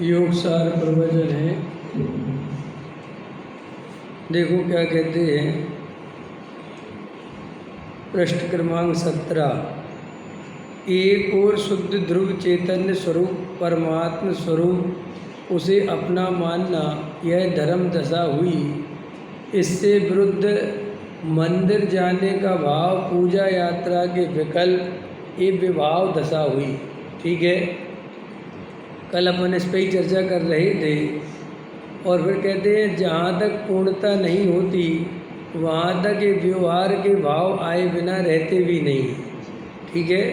योगसार प्रवचन है। देखो क्या कहते हैं, पृष्ठ क्रमांक 17। एक और शुद्ध ध्रुव चैतन्य स्वरूप परमात्म स्वरूप उसे अपना मानना, यह धर्म दशा हुई। इससे विरुद्ध मंदिर जाने का भाव, पूजा यात्रा के विकल्प, ये विभाव दशा हुई। ठीक है, कल अपन इस पर ही चर्चा कर रहे थे। और फिर कहते हैं जहाँ तक पूर्णता नहीं होती वहाँ तक ये व्यवहार के भाव आए बिना रहते भी नहीं। ठीक है,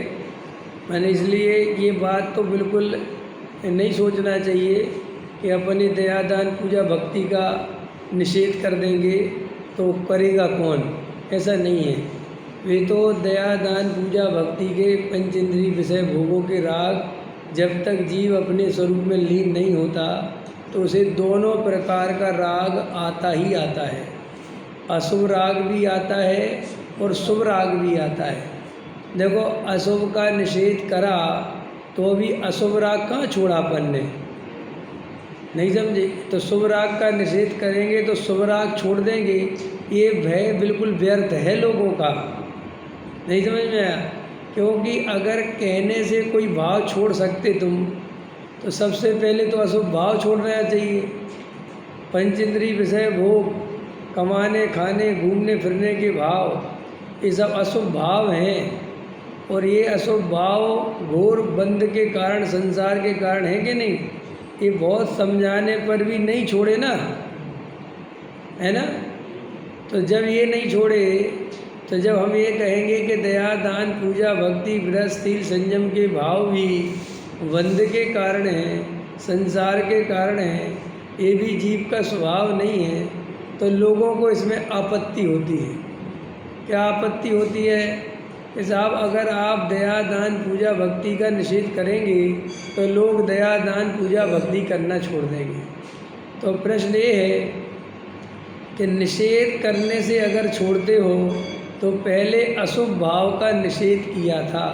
मैंने इसलिए ये बात तो बिल्कुल नहीं सोचना चाहिए कि अपनी दयादान पूजा भक्ति का निषेध कर देंगे तो करेगा कौन, ऐसा नहीं है। वे तो दयादान पूजा भक्ति के पंचेंद्रिय विषय भोगों के राग जब तक जीव अपने स्वरूप में लीन नहीं होता तो उसे दोनों प्रकार का राग आता ही आता है। अशुभ राग भी आता है और शुभ राग भी आता है। देखो, अशुभ का निषेध करा तो अभी अशुभ राग कहाँ छोड़ा अपन ने, नहीं समझे? तो शुभ राग का निषेध करेंगे तो शुभ राग छोड़ देंगे। ये भय बिल्कुल व्यर्थ है लोगों का, नहीं समझ में आया? क्योंकि अगर कहने से कोई भाव छोड़ सकते तुम, तो सबसे पहले तो अशुभ भाव छोड़ना चाहिए। पंचेंद्रिय विषय भोग, कमाने खाने घूमने फिरने के भाव, ये सब अशुभ भाव हैं। और ये अशुभ भाव घोर बंध के कारण, संसार के कारण है कि नहीं? ये बहुत समझाने पर भी नहीं छोड़े ना, है ना? तो जब ये नहीं छोड़े, तो जब हम ये कहेंगे कि दया दान पूजा भक्ति व्रत शील संयम के भाव भी बंध के कारण हैं, संसार के कारण हैं, ये भी जीव का स्वभाव नहीं है, तो लोगों को इसमें आपत्ति होती है। क्या आपत्ति होती है कि साहब अगर आप दया दान पूजा भक्ति का निषेध करेंगे तो लोग दया दान पूजा भक्ति करना छोड़ देंगे। तो प्रश्न ये है कि निषेध करने से अगर छोड़ते हो तो पहले अशुभ भाव का निषेध किया था,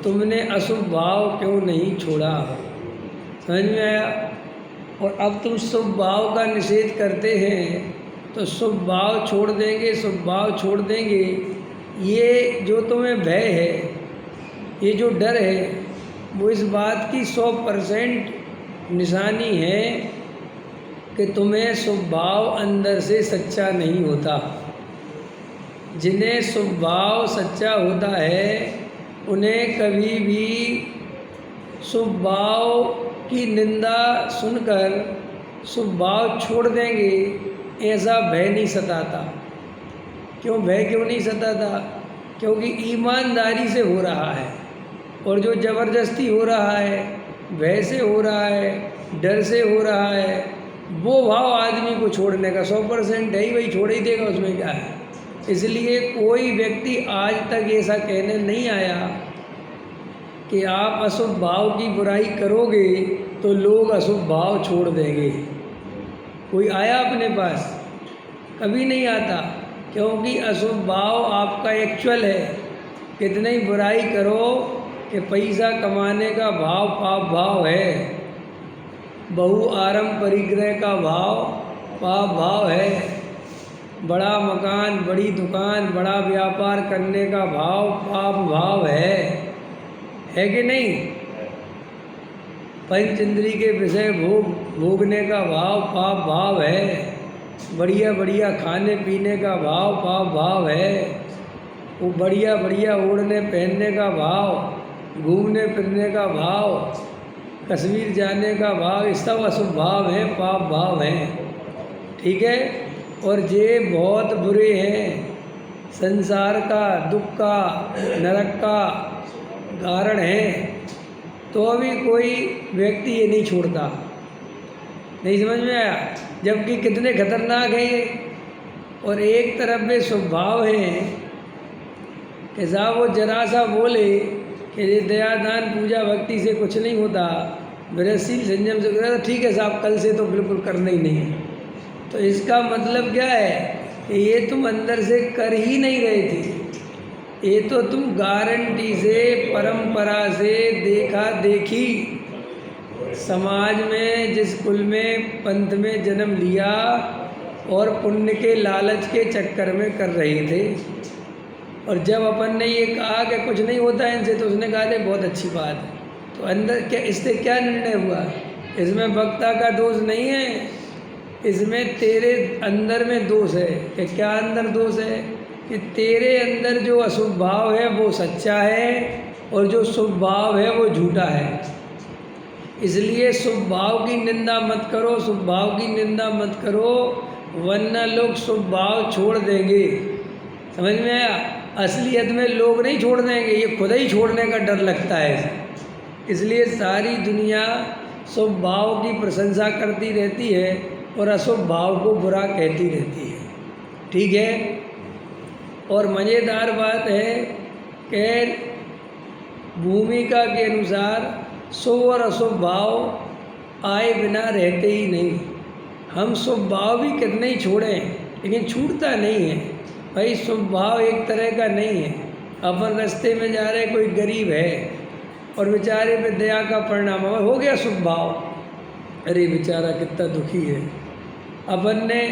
तुमने अशुभ भाव क्यों नहीं छोड़ा? समझ में आया? और अब तुम शुभ भाव का निषेध करते हैं तो शुभ भाव छोड़ देंगे, शुभ भाव छोड़ देंगे। ये जो तुम्हें भय है, ये जो डर है, वो इस बात की 100% निशानी है कि तुम्हें शुभ भाव अंदर से सच्चा नहीं होता। जिन्हें शुभ भाव सच्चा होता है उन्हें कभी भी शुभ भाव की निंदा सुनकर शुभ भाव छोड़ देंगे, ऐसा भय नहीं सताता। क्यों भय क्यों नहीं सताता? क्योंकि ईमानदारी से हो रहा है। और जो ज़बरदस्ती हो रहा है, भय से हो रहा है, डर से हो रहा है, वो भाव आदमी को छोड़ने का 100% है ही, वही छोड़ ही देगा, उसमें क्या है। इसलिए कोई व्यक्ति आज तक ऐसा कहने नहीं आया कि आप अशुभ भाव की बुराई करोगे तो लोग अशुभ भाव छोड़ देंगे। कोई आया अपने पास? कभी नहीं आता, क्योंकि अशुभ भाव आपका एक्चुअल है। कितनी ही बुराई करो कि पैसा कमाने का भाव पाप भाव है, बहु आरंभ परिग्रह का भाव पाप भाव है, बड़ा मकान, बड़ी दुकान, बड़ा व्यापार करने का भाव पाप भाव है कि नहीं? पंच इंद्री के विषय भोगने का भाव पाप भाव है, बढ़िया बढ़िया खाने पीने का भाव पाप भाव है, वो बढ़िया बढ़िया ओढ़ने पहनने का भाव, घूमने फिरने का भाव, कश्मीर जाने का भाव, ये सब अशुभ भाव हैं, पाप भाव हैं। ठीक है? और ये बहुत बुरे हैं, संसार का, दुख का, नरक का कारण है। तो अभी कोई व्यक्ति ये नहीं छोड़ता। नहीं समझ में आया? जबकि कितने खतरनाक हैं ये। और एक तरफ में स्वभाव हैं कि साहब वो जरा सा बोले कि ये दया दान पूजा भक्ति से कुछ नहीं होता, विरतशील संयम से करा, तो ठीक है साहब, कल से तो बिल्कुल करना ही नहीं है। तो इसका मतलब क्या है कि ये तुम अंदर से कर ही नहीं रहे थे, ये तो तुम गारंटी से, परंपरा से, देखा देखी, समाज में जिस कुल में पंथ में जन्म लिया और पुण्य के लालच के चक्कर में कर रहे थे। और जब अपन ने ये कहा कि कुछ नहीं होता है इनसे, तो उसने कहा थे बहुत अच्छी बात है। तो अंदर क्या, इससे क्या निर्णय हुआ? इसमें वक्ता का दोष नहीं है, इसमें तेरे अंदर में दोष है। कि क्या अंदर दोष है? कि तेरे अंदर जो अशुभ भाव है वो सच्चा है और जो शुभ भाव है वो झूठा है। इसलिए शुभ भाव की निंदा मत करो, शुभ भाव की निंदा मत करो, वरना लोग शुभ भाव छोड़ देंगे। समझ में आया? असलियत में लोग नहीं छोड़ देंगे, ये खुद ही छोड़ने का डर लगता है। इसलिए सारी दुनिया शुभ भाव की प्रशंसा करती रहती है और अशुभ भाव को बुरा कहती रहती है। ठीक है? और मज़ेदार बात है कि भूमिका के अनुसार शुभ और अशुभ भाव आए बिना रहते ही नहीं। हम शुभ भाव भी कितने ही छोड़ें, लेकिन छूटता नहीं है। भाई शुभ भाव एक तरह का नहीं है। अपन रास्ते में जा रहे, कोई गरीब है और बेचारे पे दया का परिणाम हो गया शुभ भाव, अरे बेचारा कितना दुखी है। अपन ने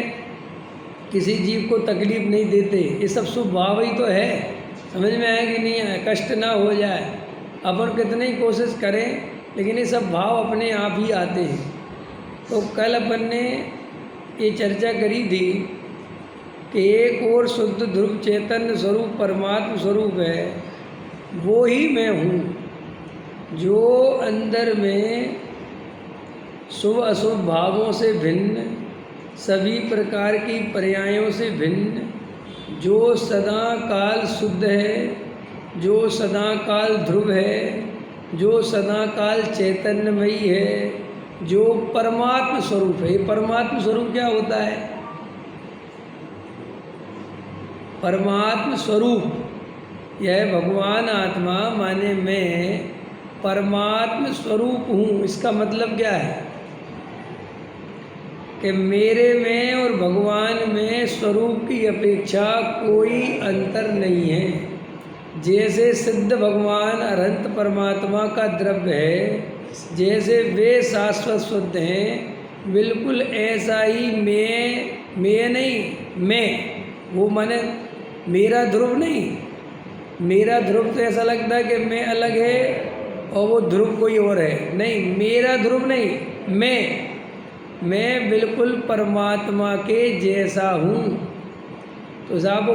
किसी जीव को तकलीफ नहीं देते, ये सब शुभ भाव ही तो है। समझ में आए कि नहीं आए? कष्ट ना हो जाए, अपन कितनी ही कोशिश करें, लेकिन ये सब भाव अपने आप ही आते हैं। तो कल अपन ने ये चर्चा करी थी कि एक और शुद्ध ध्रुव चैतन्य स्वरूप परमात्म स्वरूप है, वो ही मैं हूँ जो अंदर में शुभ अशुभ भावों से भिन्न, सभी प्रकार की पर्यायों से भिन्न, जो सदा काल शुद्ध है, जो सदा काल ध्रुव है, जो सदा काल चैतन्यमयी है, जो परमात्म स्वरूप है। परमात्म स्वरूप क्या होता है? परमात्म स्वरूप यह भगवान आत्मा, माने मैं परमात्म स्वरूप हूँ। इसका मतलब क्या है? कि मेरे में और भगवान में स्वरूप की अपेक्षा कोई अंतर नहीं है। जैसे सिद्ध भगवान अनंत परमात्मा का द्रव्य है, जैसे वे शाश्वत शुद्ध हैं, बिल्कुल ऐसा ही मैं नहीं, मैं वो माने मेरा ध्रुव नहीं। मेरा ध्रुव तो ऐसा लगता है कि मैं अलग है और वो ध्रुव कोई और है। नहीं, मेरा ध्रुव नहीं, मैं बिल्कुल परमात्मा के जैसा हूँ। तो साहब वो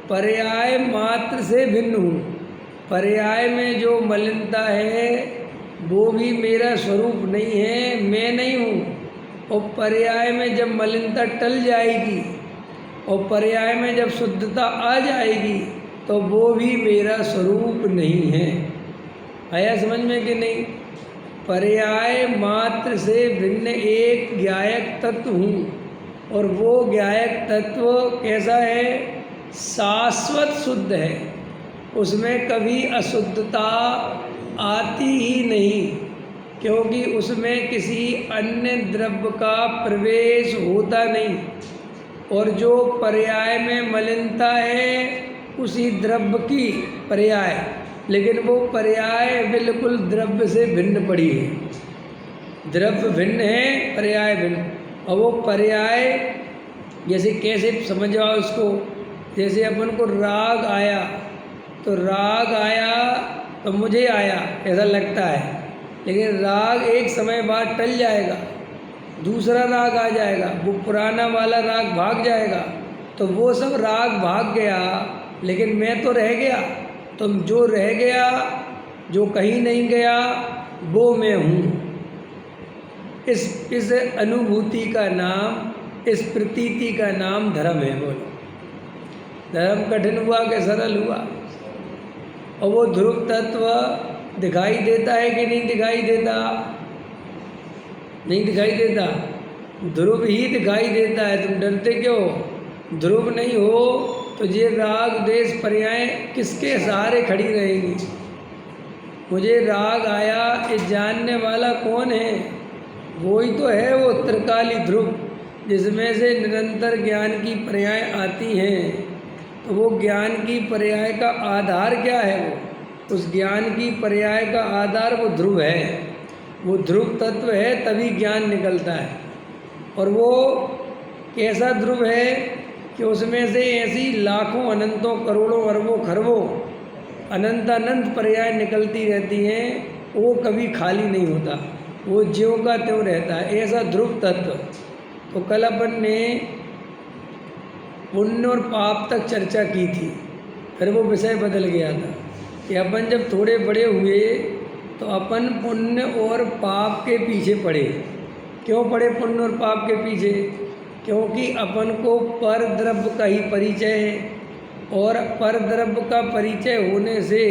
पर्याय मात्र से भिन्न हूँ। पर्याय में जो मलिनता है वो भी मेरा स्वरूप नहीं है, मैं नहीं हूँ। और पर्याय में जब मलिनता टल जाएगी और पर्याय में जब शुद्धता आ जाएगी तो वो भी मेरा स्वरूप नहीं है। आया समझ में कि नहीं? पर्याय मात्र से भिन्न एक ज्ञायक तत्व हूँ और वो ज्ञायक तत्व कैसा है? शाश्वत शुद्ध है। उसमें कभी अशुद्धता आती ही नहीं, क्योंकि उसमें किसी अन्य द्रव्य का प्रवेश होता नहीं। और जो पर्याय में मलिनता है उसी द्रव्य की पर्याय, लेकिन वो पर्याय बिल्कुल द्रव्य से भिन्न पड़ी है। द्रव्य भिन्न है, पर्याय भिन्न। और वो पर्याय जैसे कैसे समझ आओ इसको, जैसे अपन को राग आया तो राग आया तो मुझे आया ऐसा लगता है, लेकिन राग एक समय बाद टल जाएगा, दूसरा राग आ जाएगा, वो पुराना वाला राग भाग जाएगा। तो वो सब राग भाग गया, लेकिन मैं तो रह गया। तो जो रह गया, जो कहीं नहीं गया, वो मैं हूँ। इस अनुभूति का नाम, इस प्रतीति का नाम धर्म है। बोलो, धर्म कठिन हुआ कि सरल हुआ? और वो ध्रुव तत्व दिखाई देता है कि नहीं दिखाई देता? नहीं दिखाई देता, ध्रुव ही दिखाई देता है। तुम डरते क्यों? ध्रुव नहीं हो तो ये राग देश पर्याय किसके सहारे खड़ी रहेंगी? मुझे राग आया, ये जानने वाला कौन है? वो ही तो है, वो त्रिकाली ध्रुव, जिसमें से निरंतर ज्ञान की पर्याय आती हैं। तो वो ज्ञान की पर्याय का आधार क्या है? वो उस ज्ञान की पर्याय का आधार वो ध्रुव है, वो ध्रुव तत्व है, तभी ज्ञान निकलता है। और वो कैसा ध्रुव है कि उसमें से ऐसी लाखों अनंतों करोड़ों अरबों खरबों अनंत अनंत पर्याय निकलती रहती हैं, वो कभी खाली नहीं होता, वो ज्यों का त्यों रहता है, ऐसा ध्रुव तत्व। तो कल अपन ने पुण्य और पाप तक चर्चा की थी, फिर वो विषय बदल गया था कि अपन जब थोड़े बड़े हुए तो अपन पुण्य और पाप के पीछे पड़े। क्यों पड़े पुण्य और पाप के पीछे? क्योंकि अपन को पर द्रव्य का ही परिचय है, और पर द्रव्य का परिचय होने से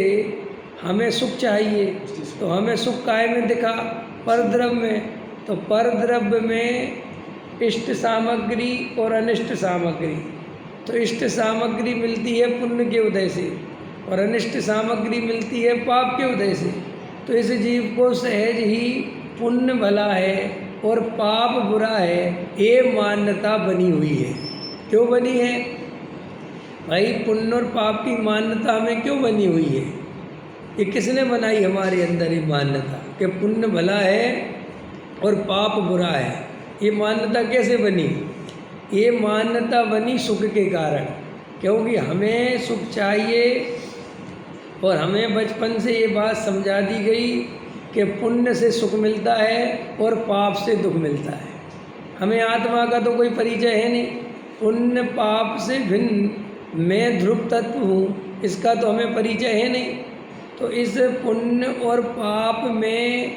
हमें सुख चाहिए। तो हमें सुख काय में दिखा? पर द्रव्य में। तो पर द्रव्य में इष्ट सामग्री और अनिष्ट सामग्री। तो इष्ट सामग्री मिलती है पुण्य के उदय से, और अनिष्ट सामग्री मिलती है पाप के उदय से। तो इस जीव को सहज ही पुण्य भला है और पाप बुरा है, ये मान्यता बनी हुई है। क्यों बनी है भाई? पुण्य और पाप की मान्यता हमें क्यों बनी हुई है? ये किसने बनाई हमारे अंदर ये मान्यता कि पुण्य भला है और पाप बुरा है? ये मान्यता कैसे बनी? ये मान्यता बनी सुख के कारण, क्योंकि हमें सुख चाहिए और हमें बचपन से ये बात समझा दी गई कि पुण्य से सुख मिलता है और पाप से दुख मिलता है। हमें आत्मा का तो कोई परिचय है नहीं, पुण्य पाप से भिन्न मैं ध्रुव तत्व हूँ, इसका तो हमें परिचय है नहीं। तो इस पुण्य और पाप में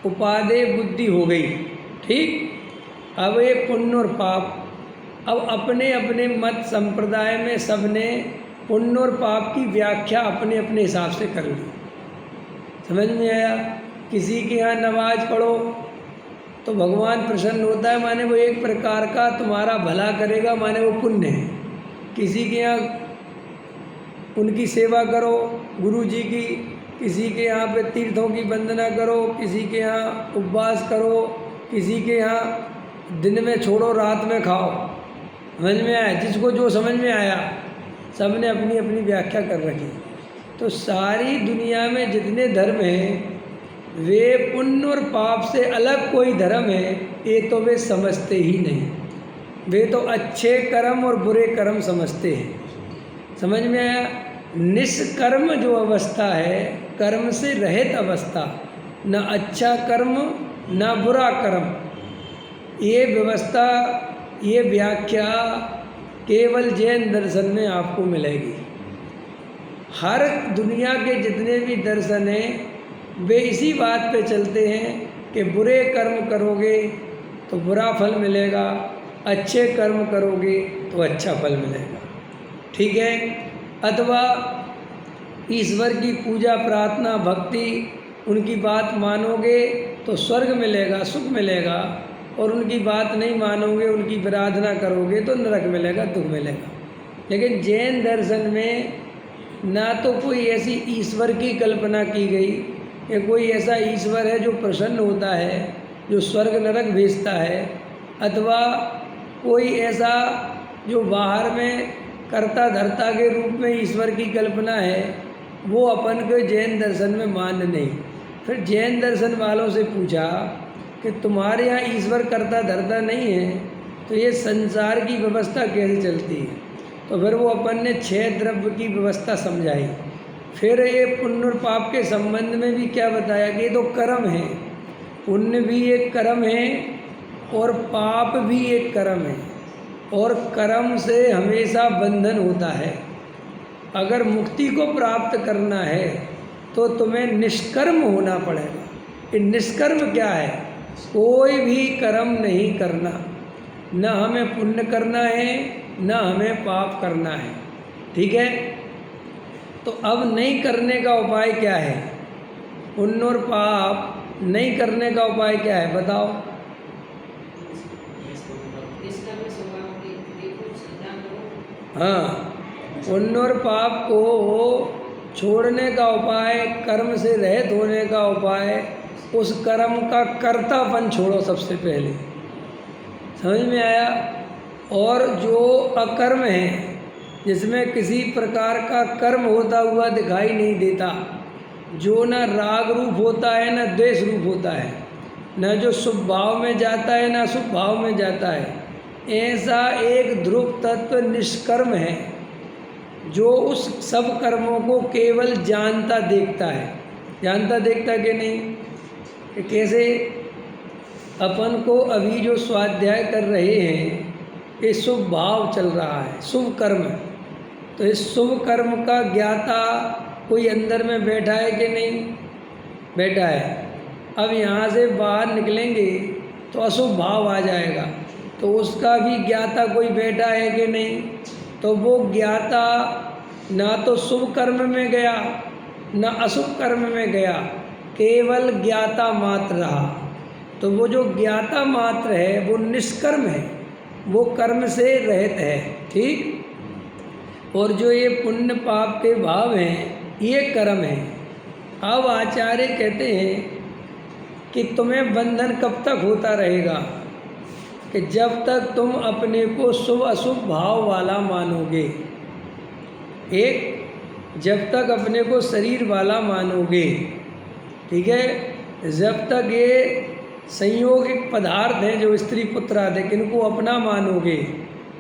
उपादेय बुद्धि हो गई, ठीक। अब ये पुण्य और पाप, अब अपने अपने मत संप्रदाय में सबने पुण्य और पाप की व्याख्या अपने अपने हिसाब से कर ली। समझ में आया? किसी के यहाँ नमाज पढ़ो तो भगवान प्रसन्न होता है, माने वो एक प्रकार का तुम्हारा भला करेगा, माने वो पुण्य है। किसी के यहाँ उनकी सेवा करो गुरु जी की, किसी के यहाँ पे तीर्थों की वंदना करो, किसी के यहाँ उपवास करो, किसी के यहाँ दिन में छोड़ो रात में खाओ। समझ में आया? जिसको जो समझ में आया, सब ने अपनी अपनी व्याख्या कर रखी। तो सारी दुनिया में जितने धर्म हैं वे पुण्य और पाप से अलग कोई धर्म है ये तो वे समझते ही नहीं। वे तो अच्छे कर्म और बुरे कर्म समझते हैं। समझ में आया? निष्कर्म जो अवस्था है, कर्म से रहित अवस्था, न अच्छा कर्म न बुरा कर्म, ये व्यवस्था, ये व्याख्या केवल जैन दर्शन में आपको मिलेगी। हर दुनिया के जितने भी दर्शन हैं वे इसी बात पे चलते हैं कि बुरे कर्म करोगे तो बुरा फल मिलेगा, अच्छे कर्म करोगे तो अच्छा फल मिलेगा, ठीक है। अथवा ईश्वर की पूजा प्रार्थना भक्ति उनकी बात मानोगे तो स्वर्ग मिलेगा, सुख मिलेगा, और उनकी बात नहीं मानोगे, उनकी आराधना करोगे तो नरक मिलेगा, दुख मिलेगा। लेकिन जैन दर्शन में ना तो कोई ऐसी ईश्वर की कल्पना की गई कि कोई ऐसा ईश्वर है जो प्रसन्न होता है, जो स्वर्ग नरक भेजता है, अथवा कोई ऐसा जो बाहर में कर्ता धर्ता के रूप में ईश्वर की कल्पना है, वो अपन को जैन दर्शन में मान्य नहीं। फिर जैन दर्शन वालों से पूछा कि तुम्हारे यहाँ ईश्वर कर्ता धर्ता नहीं है, तो ये संसार की व्यवस्था कैसे चलती है? तो फिर वो अपन ने 6 द्रव्य की व्यवस्था समझाई। फिर ये पुण्य और पाप के संबंध में भी क्या बताया कि ये तो कर्म है, पुण्य भी एक कर्म है और पाप भी एक कर्म है, और कर्म से हमेशा बंधन होता है। अगर मुक्ति को प्राप्त करना है तो तुम्हें निष्कर्म होना पड़ेगा। ये निष्कर्म क्या है? कोई भी कर्म नहीं करना, न हमें पुण्य करना है न हमें पाप करना है। ठीक है, तो अब नहीं करने का उपाय क्या है? पुण्य और पाप नहीं करने का उपाय क्या है बताओ? हाँ, पुण्य और पाप को छोड़ने का उपाय, कर्म से रहित होने का उपाय, उस कर्म का कर्तापन छोड़ो सबसे पहले। समझ में आया? और जो अकर्म है, जिसमें किसी प्रकार का कर्म होता हुआ दिखाई नहीं देता, जो न राग रूप होता है न द्वेष रूप होता है, न जो शुभ भाव में जाता है न अशुभ भाव में जाता है, ऐसा एक ध्रुव तत्व निष्कर्म है जो उस सब कर्मों को केवल जानता देखता है। जानता देखता कि नहीं? कि कैसे अपन को अभी जो स्वाध्याय कर रहे हैं, ये शुभ भाव चल रहा है, शुभ कर्म। तो इस शुभ कर्म का ज्ञाता कोई अंदर में बैठा है कि नहीं? बैठा है। अब यहाँ से बाहर निकलेंगे तो अशुभ भाव आ जाएगा, तो उसका भी ज्ञाता कोई बैठा है कि नहीं? तो वो ज्ञाता ना तो शुभ कर्म में गया न अशुभ कर्म में गया, केवल ज्ञाता मात्र रहा। तो वो जो ज्ञाता मात्र है वो निष्कर्म है, वो कर्म से रहित है। ठीक? और जो ये पुण्य पाप के भाव हैं ये कर्म है। अब आचार्य कहते हैं कि तुम्हें बंधन कब तक होता रहेगा? कि जब तक तुम अपने को शुभ अशुभ भाव वाला मानोगे। एक, जब तक अपने को शरीर वाला मानोगे, ठीक है, जब तक ये संयोगिक पदार्थ हैं जो स्त्री पुत्र आदि, इनको अपना मानोगे,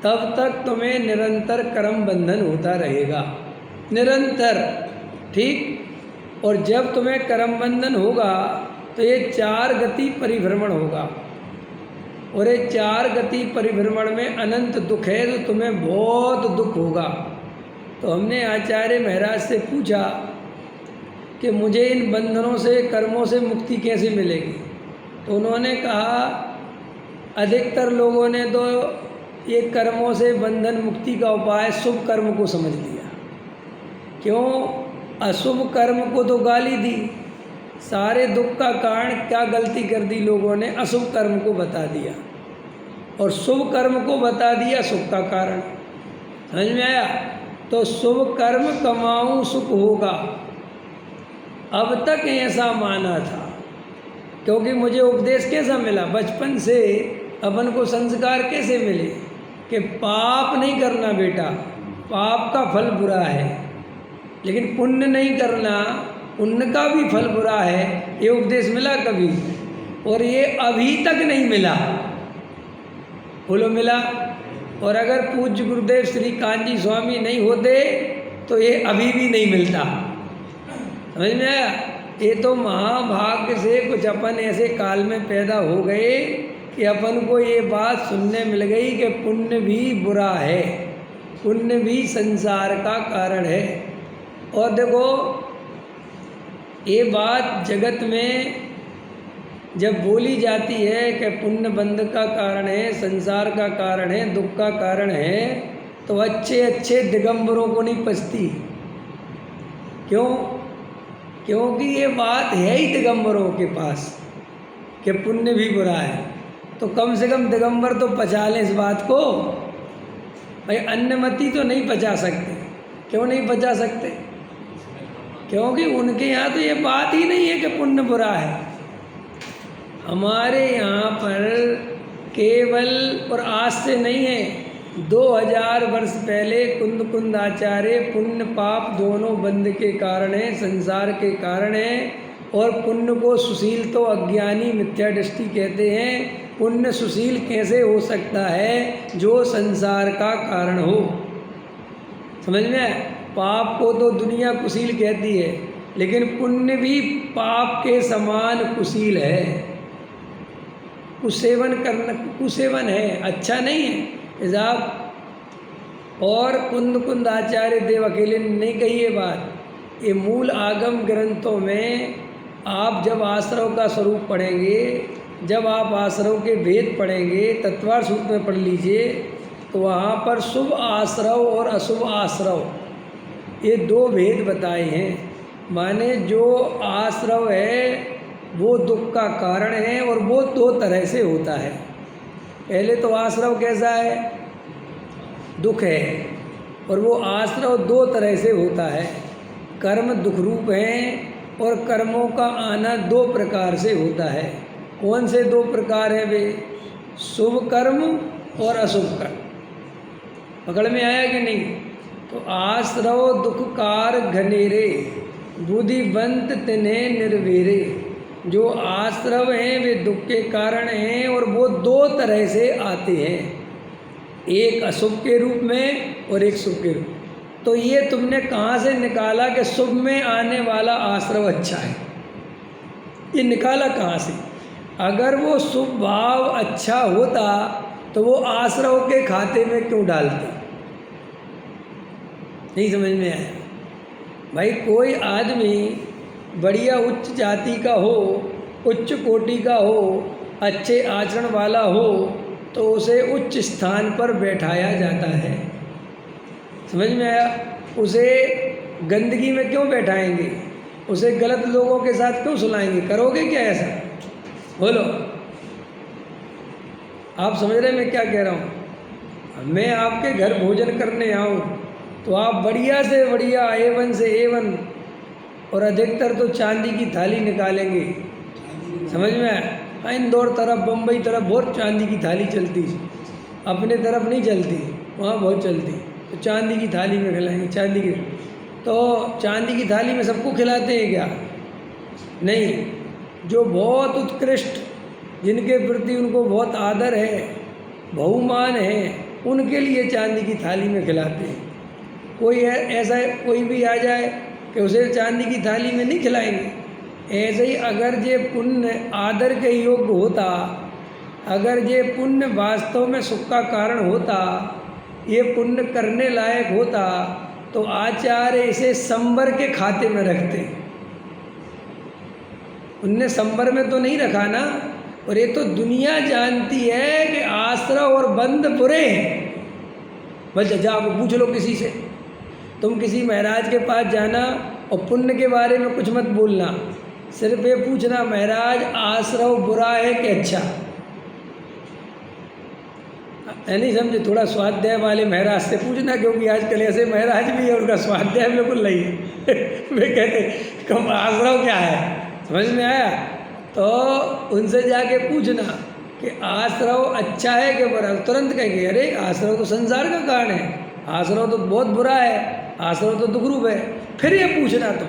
तब तक तुम्हें निरंतर कर्म बंधन होता रहेगा, निरंतर। ठीक? और जब तुम्हें कर्म बंधन होगा तो ये 4 गति परिभ्रमण होगा, और ये 4 गति परिभ्रमण में अनंत दुख है, तो तुम्हें बहुत दुख होगा। तो हमने आचार्य महाराज से पूछा कि मुझे इन बंधनों से, कर्मों से मुक्ति कैसे मिलेगी? तो उन्होंने कहा, अधिकतर लोगों ने तो ये कर्मों से बंधन मुक्ति का उपाय शुभ कर्म को समझ लिया। क्यों? अशुभ कर्म को तो गाली दी, सारे दुख का कारण क्या गलती कर दी लोगों ने? अशुभ कर्म को बता दिया, और शुभ कर्म को बता दिया सुख का कारण। समझ में आया? तो शुभ कर्म कमाऊं सुख होगा, अब तक ऐसा माना था। क्योंकि मुझे उपदेश कैसा मिला? बचपन से अपन को संस्कार कैसे मिले कि पाप नहीं करना बेटा, पाप का फल बुरा है, लेकिन पुण्य नहीं करना, पुण्य का भी फल बुरा है। ये उपदेश मिला कभी? और ये अभी तक नहीं मिला। बोलो मिला? और अगर पूज्य गुरुदेव श्री कांजी स्वामी नहीं होते तो ये अभी भी नहीं मिलता। समझ में आया? ये तो महाभाग्य से कुछ अपन ऐसे काल में पैदा हो गए कि अपन को ये बात सुनने मिल गई कि पुण्य भी बुरा है, पुण्य भी संसार का कारण है। और देखो, ये बात जगत में जब बोली जाती है कि पुण्य बंध का कारण है, संसार का कारण है, दुख का कारण है, तो अच्छे अच्छे दिगंबरों को नहीं पचती। क्यों? क्योंकि ये बात है ही दिगंबरों के पास कि पुण्य भी बुरा है। तो कम से कम दिगंबर तो पचा लें इस बात को। भाई अन्यमति तो नहीं पचा सकते। क्यों नहीं पचा सकते? क्योंकि उनके यहाँ तो ये बात ही नहीं है कि पुण्य बुरा है। हमारे यहाँ पर केवल, और आज से नहीं है, 2000 वर्ष पहले कुंद कुंद आचार्य पुण्य पाप दोनों बंध के कारण है, संसार के कारण है। और पुण्य को सुशील तो अज्ञानी मिथ्या दृष्टि कहते हैं। पुण्य सुशील कैसे हो सकता है? जो संसार का कारण हो। समझ में आया? पाप को तो दुनिया कुशील कहती है, लेकिन पुण्य भी पाप के समान कुशील है। कुसेवन करना, कुसेवन है, अच्छा नहीं है साहब। और कुंद कुंद आचार्य देव अकेले ने नहीं कही ये बात। ये मूल आगम ग्रंथों में आप जब आश्रव का स्वरूप पढ़ेंगे, जब आप आश्रव के भेद पढ़ेंगे, तत्वार सूत्र में पढ़ लीजिए, तो वहाँ पर शुभ आश्रव और अशुभ आश्रव ये दो भेद बताए हैं। माने जो आश्रव है वो दुख का कारण है, और वो दो तरह से होता है। पहले तो आश्रव कैसा है? दुख है, और वो आश्रव दो तरह से होता है। कर्म दुख रूप हैं, और कर्मों का आना दो प्रकार से होता है। कौन से दो प्रकार है वे? शुभ कर्म और अशुभ कर्म। पकड़ में आया कि नहीं? तो आश्रव दुखकार घनेरे, बुद्धिवंत तिन्हें निर्वेरे। जो आश्रव हैं वे दुख के कारण हैं, और वो दो तरह से आते हैं, एक अशुभ के रूप में और एक शुभ के रूप। तो ये तुमने कहाँ से निकाला कि शुभ में आने वाला आश्रव अच्छा है? ये निकाला कहाँ से? अगर वो शुभ भाव अच्छा होता तो वो आश्रव के खाते में क्यों डालते? नहीं समझ में आया भाई। कोई आदमी बढ़िया उच्च जाति का हो, उच्च कोटि का हो, अच्छे आचरण वाला हो, तो उसे उच्च स्थान पर बैठाया जाता है। समझ में आया? उसे गंदगी में क्यों बैठाएंगे? उसे गलत लोगों के साथ क्यों सुलाएंगे? करोगे क्या ऐसा? बोलो, आप समझ रहे मैं क्या कह रहा हूँ? मैं आपके घर भोजन करने आऊँ तो आप बढ़िया से बढ़िया A1 से A1, और अधिकतर तो चांदी की थाली निकालेंगे। समझ में आया? हाँ, इंदौर तरफ, बम्बई तरफ बहुत चांदी की थाली चलती, अपने तरफ नहीं चलती, वहाँ बहुत चलती। तो चांदी की थाली में खिलाएंगे, चांदी की। तो चांदी की थाली में सबको खिलाते हैं क्या? नहीं। जो बहुत उत्कृष्ट, जिनके प्रति उनको बहुत आदर है, बहुमान है, उनके लिए चांदी की थाली में खिलाते हैं। कोई ऐसा कोई भी आ जाए कि उसे चांदी की थाली में नहीं खिलाएंगे। ऐसे ही अगर ये पुण्य आदर के योग्य होता, अगर ये पुण्य वास्तव में सुख का कारण होता, ये पुण्य करने लायक होता, तो आचार्य इसे संबर के खाते में रखते। उनने संबर में तो नहीं रखा ना। और ये तो दुनिया जानती है कि आश्रव और बंध बुरे हैं। बस जाओ पूछ लो किसी से। तुम किसी महाराज के पास जाना और पुण्य के बारे में कुछ मत बोलना, सिर्फ ये पूछना महाराज आश्रव बुरा है कि अच्छा है। नहीं समझे? थोड़ा स्वाध्याय वाले महाराज से पूछना, क्योंकि आजकल ऐसे महाराज भी है उनका स्वाध्याय बिल्कुल नहीं है। वे कहते कम आश्रव क्या है? समझ में आया? तो उनसे जाके पूछना कि आश्रव अच्छा है कि बुरा। तुरंत कहेंगे अरे आश्रव तो संसार का कारण है, आश्रव तो बहुत बुरा है, आश्रव तो दुखरूप है। फिर ये पूछना तुम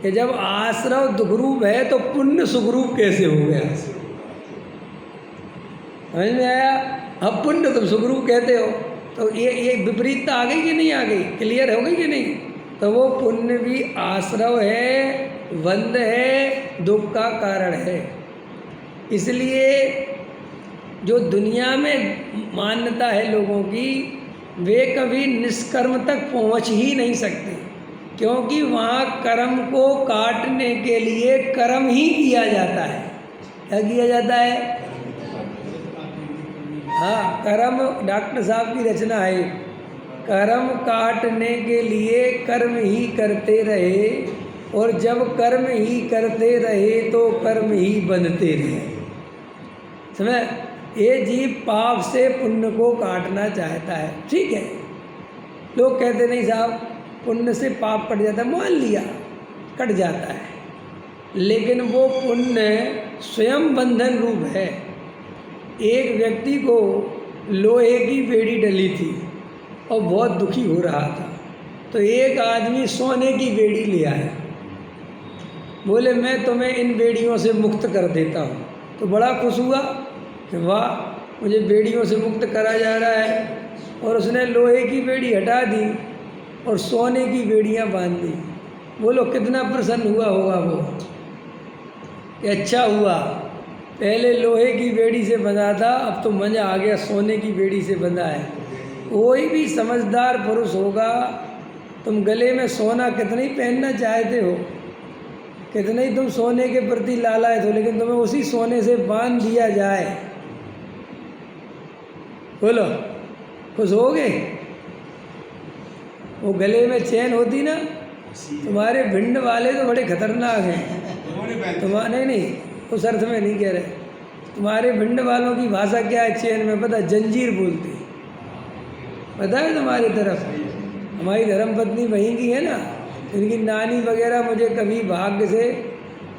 कि जब आश्रव दुखरूप है तो पुण्य सुखरूप कैसे हो गया? समझ में आया? अब पुण्य तुम सुखरूप कहते हो, तो ये विपरीतता आ गई कि नहीं आ गई? क्लियर हो गई कि नहीं? तो वो पुण्य भी आश्रव है, बंध है, दुख का कारण है। इसलिए जो दुनिया में मान्यता है लोगों की, वे कभी निष्कर्म तक पहुंच ही नहीं सकते, क्योंकि वहाँ कर्म को काटने के लिए कर्म ही किया जाता है। क्या किया जाता है? हाँ, कर्म डॉक्टर साहब की रचना है। कर्म काटने के लिए कर्म ही करते रहे, और जब कर्म ही करते रहे तो कर्म ही बंधते रहे। समझ? ये जीव पाप से पुण्य को काटना चाहता है, ठीक है। लोग कहते नहीं साहब पुण्य से पाप कट जाता है, मान लिया कट जाता है, लेकिन वो पुण्य स्वयं बंधन रूप है। एक व्यक्ति को लोहे की बेड़ी डली थी और बहुत दुखी हो रहा था, तो एक आदमी सोने की बेड़ी ले आया, बोले मैं तुम्हें इन बेड़ियों से मुक्त कर देता हूँ। तो बड़ा खुश हुआ कि वाह, मुझे बेड़ियों से मुक्त करा जा रहा है, और उसने लोहे की बेड़ी हटा दी और सोने की बेड़ियाँ बांध दी। बोलो कितना प्रसन्न हुआ होगा वो कि अच्छा हुआ, पहले लोहे की बेड़ी से बंधा था, अब तो मज़ा आ गया सोने की बेड़ी से बंधा है। कोई भी समझदार पुरुष होगा, तुम गले में सोना कितना ही पहनना चाहते हो, कितना ही तुम सोने के प्रति लालायत हो, लेकिन तुम्हें उसी सोने से बांध दिया जाए, बोलो खुश होगे? वो गले में चैन होती ना, तुम्हारे भिंड वाले तो बड़े खतरनाक हैं। तुम्हारे नहीं, उस अर्थ में नहीं कह रहे, तुम्हारे भिंड वालों की भाषा क्या है चैन में पता? जंजीर बोलते, पता है तुम्हारी तरफ? हमारी धर्मपत्नी वहीं की है ना, इनकी नानी वगैरह मुझे कभी भाग्य से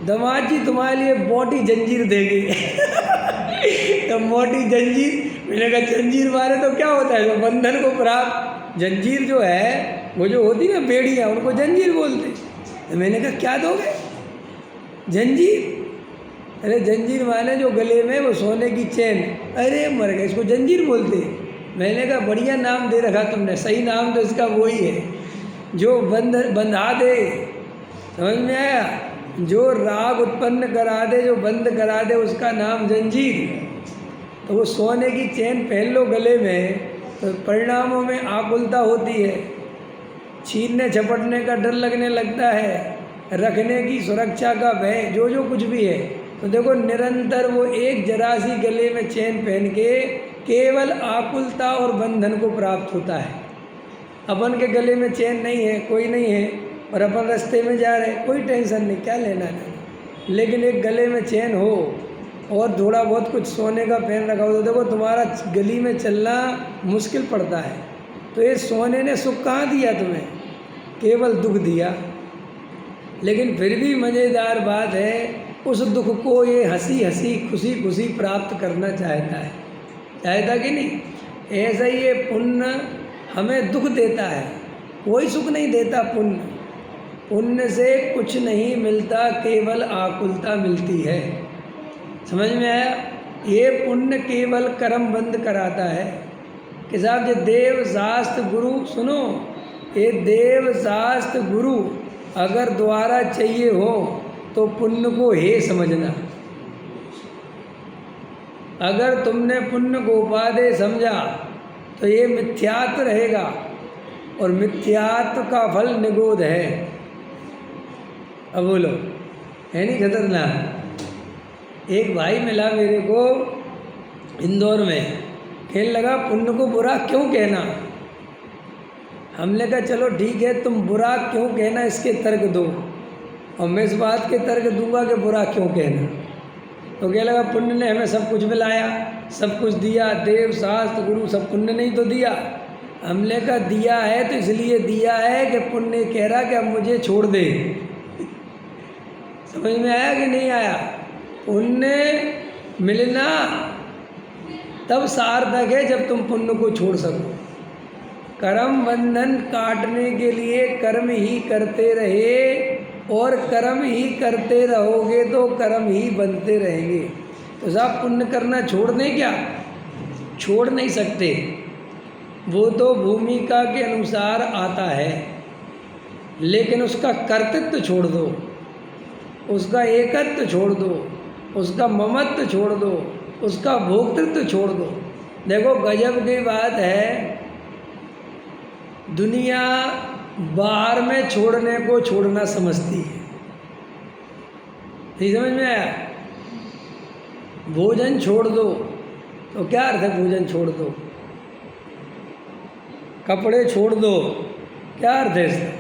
दामाद जी तुम्हारे लिए मोटी जंजीर देगी तो मोटी जंजीर, मैंने कहा जंजीर मारे तो क्या होता है? तो बंधन को प्राप्त, जंजीर जो है वो जो होती ना बेड़ियाँ, उनको जंजीर बोलते। तो मैंने कहा क्या दोगे? जंजीर? अरे जंजीर माने जो गले में वो सोने की चैन। अरे मर गए, इसको जंजीर बोलते। मैंने कहा बढ़िया नाम दे रखा तुमने, सही नाम तो इसका वही है जो बंधा दे। समझ में आया? जो राग उत्पन्न करा दे, जो बंद करा दे, उसका नाम जंजीर। तो वो सोने की चैन पहन लो गले में, तो परिणामों में आकुलता होती है, छीनने झपटने का डर लगने लगता है, रखने की सुरक्षा का भय, जो जो कुछ भी है। तो देखो निरंतर वो एक जरा सी गले में चैन पहन के केवल आकुलता और बंधन को प्राप्त होता है। अपन के गले में चैन नहीं है, कोई नहीं है, और अपन रास्ते में जा रहे, कोई टेंशन नहीं, क्या लेना नहीं। लेकिन एक गले में चैन हो और थोड़ा बहुत कुछ सोने का पहन रखा हो, तो देखो तुम्हारा गली में चलना मुश्किल पड़ता है। तो ये सोने ने सुख कहाँ दिया तुम्हें? केवल दुख दिया। लेकिन फिर भी मज़ेदार बात है, उस दुख को ये हंसी हंसी खुशी खुशी प्राप्त करना चाहता है, चाहता कि नहीं? ऐसा ही ये पुण्य हमें दुख देता है, कोई सुख नहीं देता। पुण्य से कुछ नहीं मिलता, केवल आकुलता मिलती है। समझ में आया? ये पुण्य केवल कर्म बंद कराता है कि साहब ये देव शास्त्र गुरु, सुनो, ये देव शास्त्र गुरु अगर द्वारा चाहिए हो तो पुण्य को हे समझना। अगर तुमने पुण्य को उपादेय समझा तो ये मिथ्यात्व रहेगा, और मिथ्यात्व का फल निगोध है। अब बोलो, है नहीं खतरनाक? एक भाई मिला मेरे को इंदौर में, खेल लगा पुण्य को बुरा क्यों कहना। हमने कहा चलो ठीक है, तुम बुरा क्यों कहना इसके तर्क दो, और मैं इस बात के तर्क दूंगा कि बुरा क्यों कहना। तो क्या लगा, पुण्य ने हमें सब कुछ मिलाया, सब कुछ दिया, देव शास्त्र गुरु सब पुण्य नहीं तो दिया। हमने कहा दिया है तो इसलिए दिया है कि पुण्य कह रहा कि अब मुझे छोड़ दे। समझ में आया कि नहीं आया? पुण्य मिलना तब सार्थक है जब तुम पुण्य को छोड़ सको। कर्म बंधन काटने के लिए कर्म ही करते रहे, और कर्म ही करते रहोगे तो कर्म ही बनते रहेंगे। तो साहब पुण्य करना छोड़ दें क्या? छोड़ नहीं सकते, वो तो भूमिका के अनुसार आता है, लेकिन उसका कर्तृत्व छोड़ दो, उसका एकत्व छोड़ दो, उसका ममत्व छोड़ दो, उसका भोक्तृत्व छोड़ दो। देखो गजब की बात है, दुनिया बाहर में छोड़ने को छोड़ना समझती है। नहीं समझ में आया? भोजन छोड़ दो, तो क्या अर्थ है भोजन छोड़ दो? कपड़े छोड़ दो, क्या अर्थ है इसका?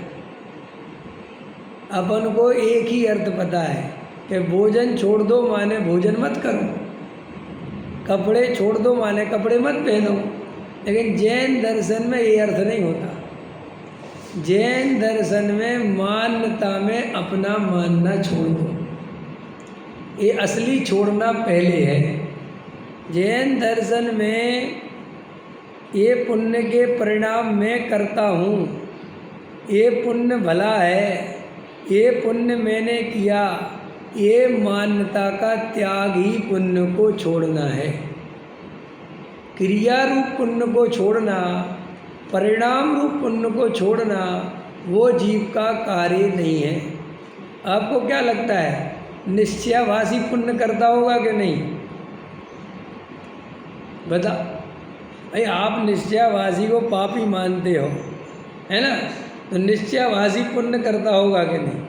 अपन को एक ही अर्थ पता है कि भोजन छोड़ दो माने भोजन मत करो, कपड़े छोड़ दो माने कपड़े मत पहनो। लेकिन जैन दर्शन में ये अर्थ नहीं होता। जैन दर्शन में मान्यता में अपना मानना छोड़ दो। ये असली छोड़ना पहले है। जैन दर्शन में ये पुण्य के परिणाम मैं करता हूँ, ये पुण्य भला है, ये पुण्य मैंने किया, ये मान्यता का त्याग ही पुण्य को छोड़ना है। क्रिया रूप पुण्य को छोड़ना, परिणाम रूप पुण्य को छोड़ना वो जीव का कार्य नहीं है। आपको क्या लगता है, निश्चयाभासी पुण्य करता होगा कि नहीं? बता भाई, आप निश्चयाभासी को पापी मानते हो, है ना? तो निश्चयाभासी पुण्य करता होगा कि नहीं?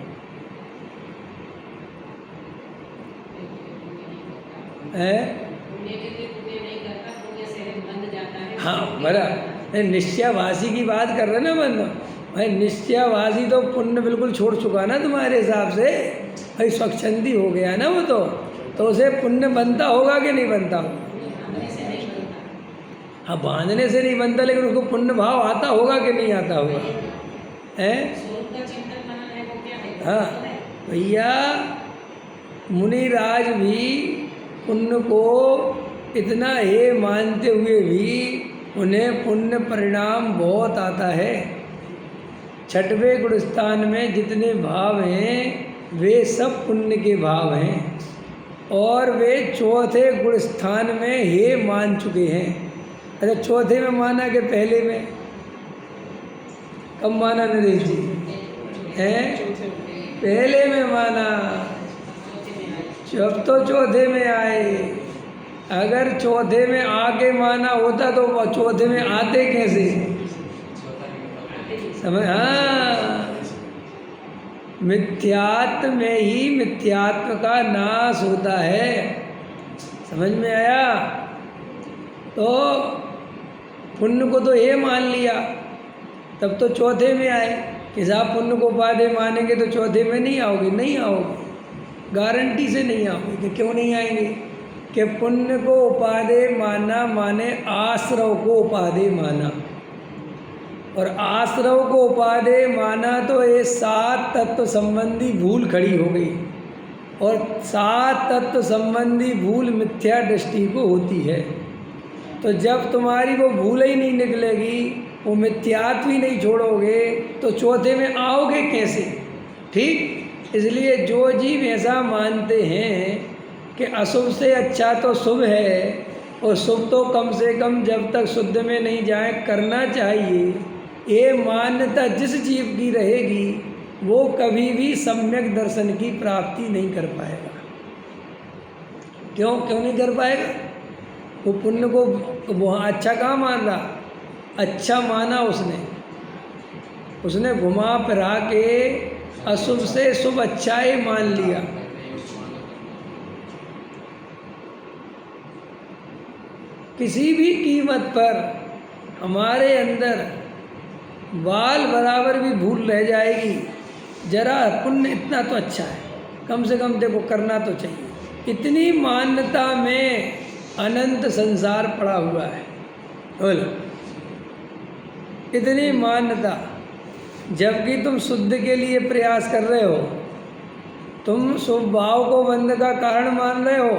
है? हाँ बरा, निश्चयाभासी की बात कर रहे ना बंदा। भाई निश्चयाभासी तो पुण्य बिल्कुल छोड़ चुका ना तुम्हारे हिसाब से, भाई स्वच्छंदी हो गया ना वो तो उसे पुण्य बनता होगा कि नहीं बनता होगा? हाँ, बांधने से नहीं बनता, लेकिन उसको पुण्य भाव आता होगा कि नहीं आता होगा? है? हाँ भैया, मुनिराज भी पुण्य को इतना हे मानते हुए भी उन्हें पुण्य परिणाम बहुत आता है। छठवें गुणस्थान में जितने भाव हैं वे सब पुण्य के भाव हैं, और वे चौथे गुणस्थान में हे मान चुके हैं। अच्छा, चौथे में माना कि पहले में? कब माना नरेश जी? हैं? पहले में माना। जब तो चौथे में आए, अगर चौथे में आके माना होता तो वो चौथे में आते कैसे? समझ? हाँ, मिथ्यात्व में ही मिथ्यात्व का नाश होता है। समझ में आया? तो पुण्य को तो ये मान लिया, तब तो चौथे में आए कि साहब पुण्य को उपादेय मानेंगे तो चौथे में नहीं आओगे। नहीं आओगे, गारंटी से नहीं आओगे। कि क्यों नहीं आएंगे? कि पुण्य को उपादेय माना माने आश्रव को उपादेय माना, और आश्रव को उपादेय माना तो ये 7 तत्व संबंधी भूल खड़ी हो गई, और 7 तत्व संबंधी भूल मिथ्या दृष्टि को होती है। तो जब तुम्हारी वो भूल ही नहीं निकलेगी, वो मिथ्यात्व ही नहीं छोड़ोगे, तो चौथे में आओगे कैसे? ठीक, इसलिए जो जीव ऐसा मानते हैं कि अशुभ से अच्छा तो शुभ है, और शुभ तो कम से कम जब तक शुद्ध में नहीं जाए करना चाहिए, ये मान्यता जिस जीव की रहेगी वो कभी भी सम्यक दर्शन की प्राप्ति नहीं कर पाएगा। क्यों नहीं कर पाएगा? वो पुण्य को वहाँ अच्छा कहाँ मान रहा? अच्छा माना उसने घुमा फिरा के अशुभ से शुभ अच्छा ही मान लिया। किसी भी कीमत पर हमारे अंदर बाल बराबर भी भूल रह जाएगी, जरा पुण्य इतना तो अच्छा है, कम से कम देखो करना तो चाहिए। इतनी मान्यता में अनंत संसार पड़ा हुआ है। बोलो, इतनी मान्यता, जबकि तुम शुद्ध के लिए प्रयास कर रहे हो, तुम शुभ भाव को बंध का कारण मान रहे हो,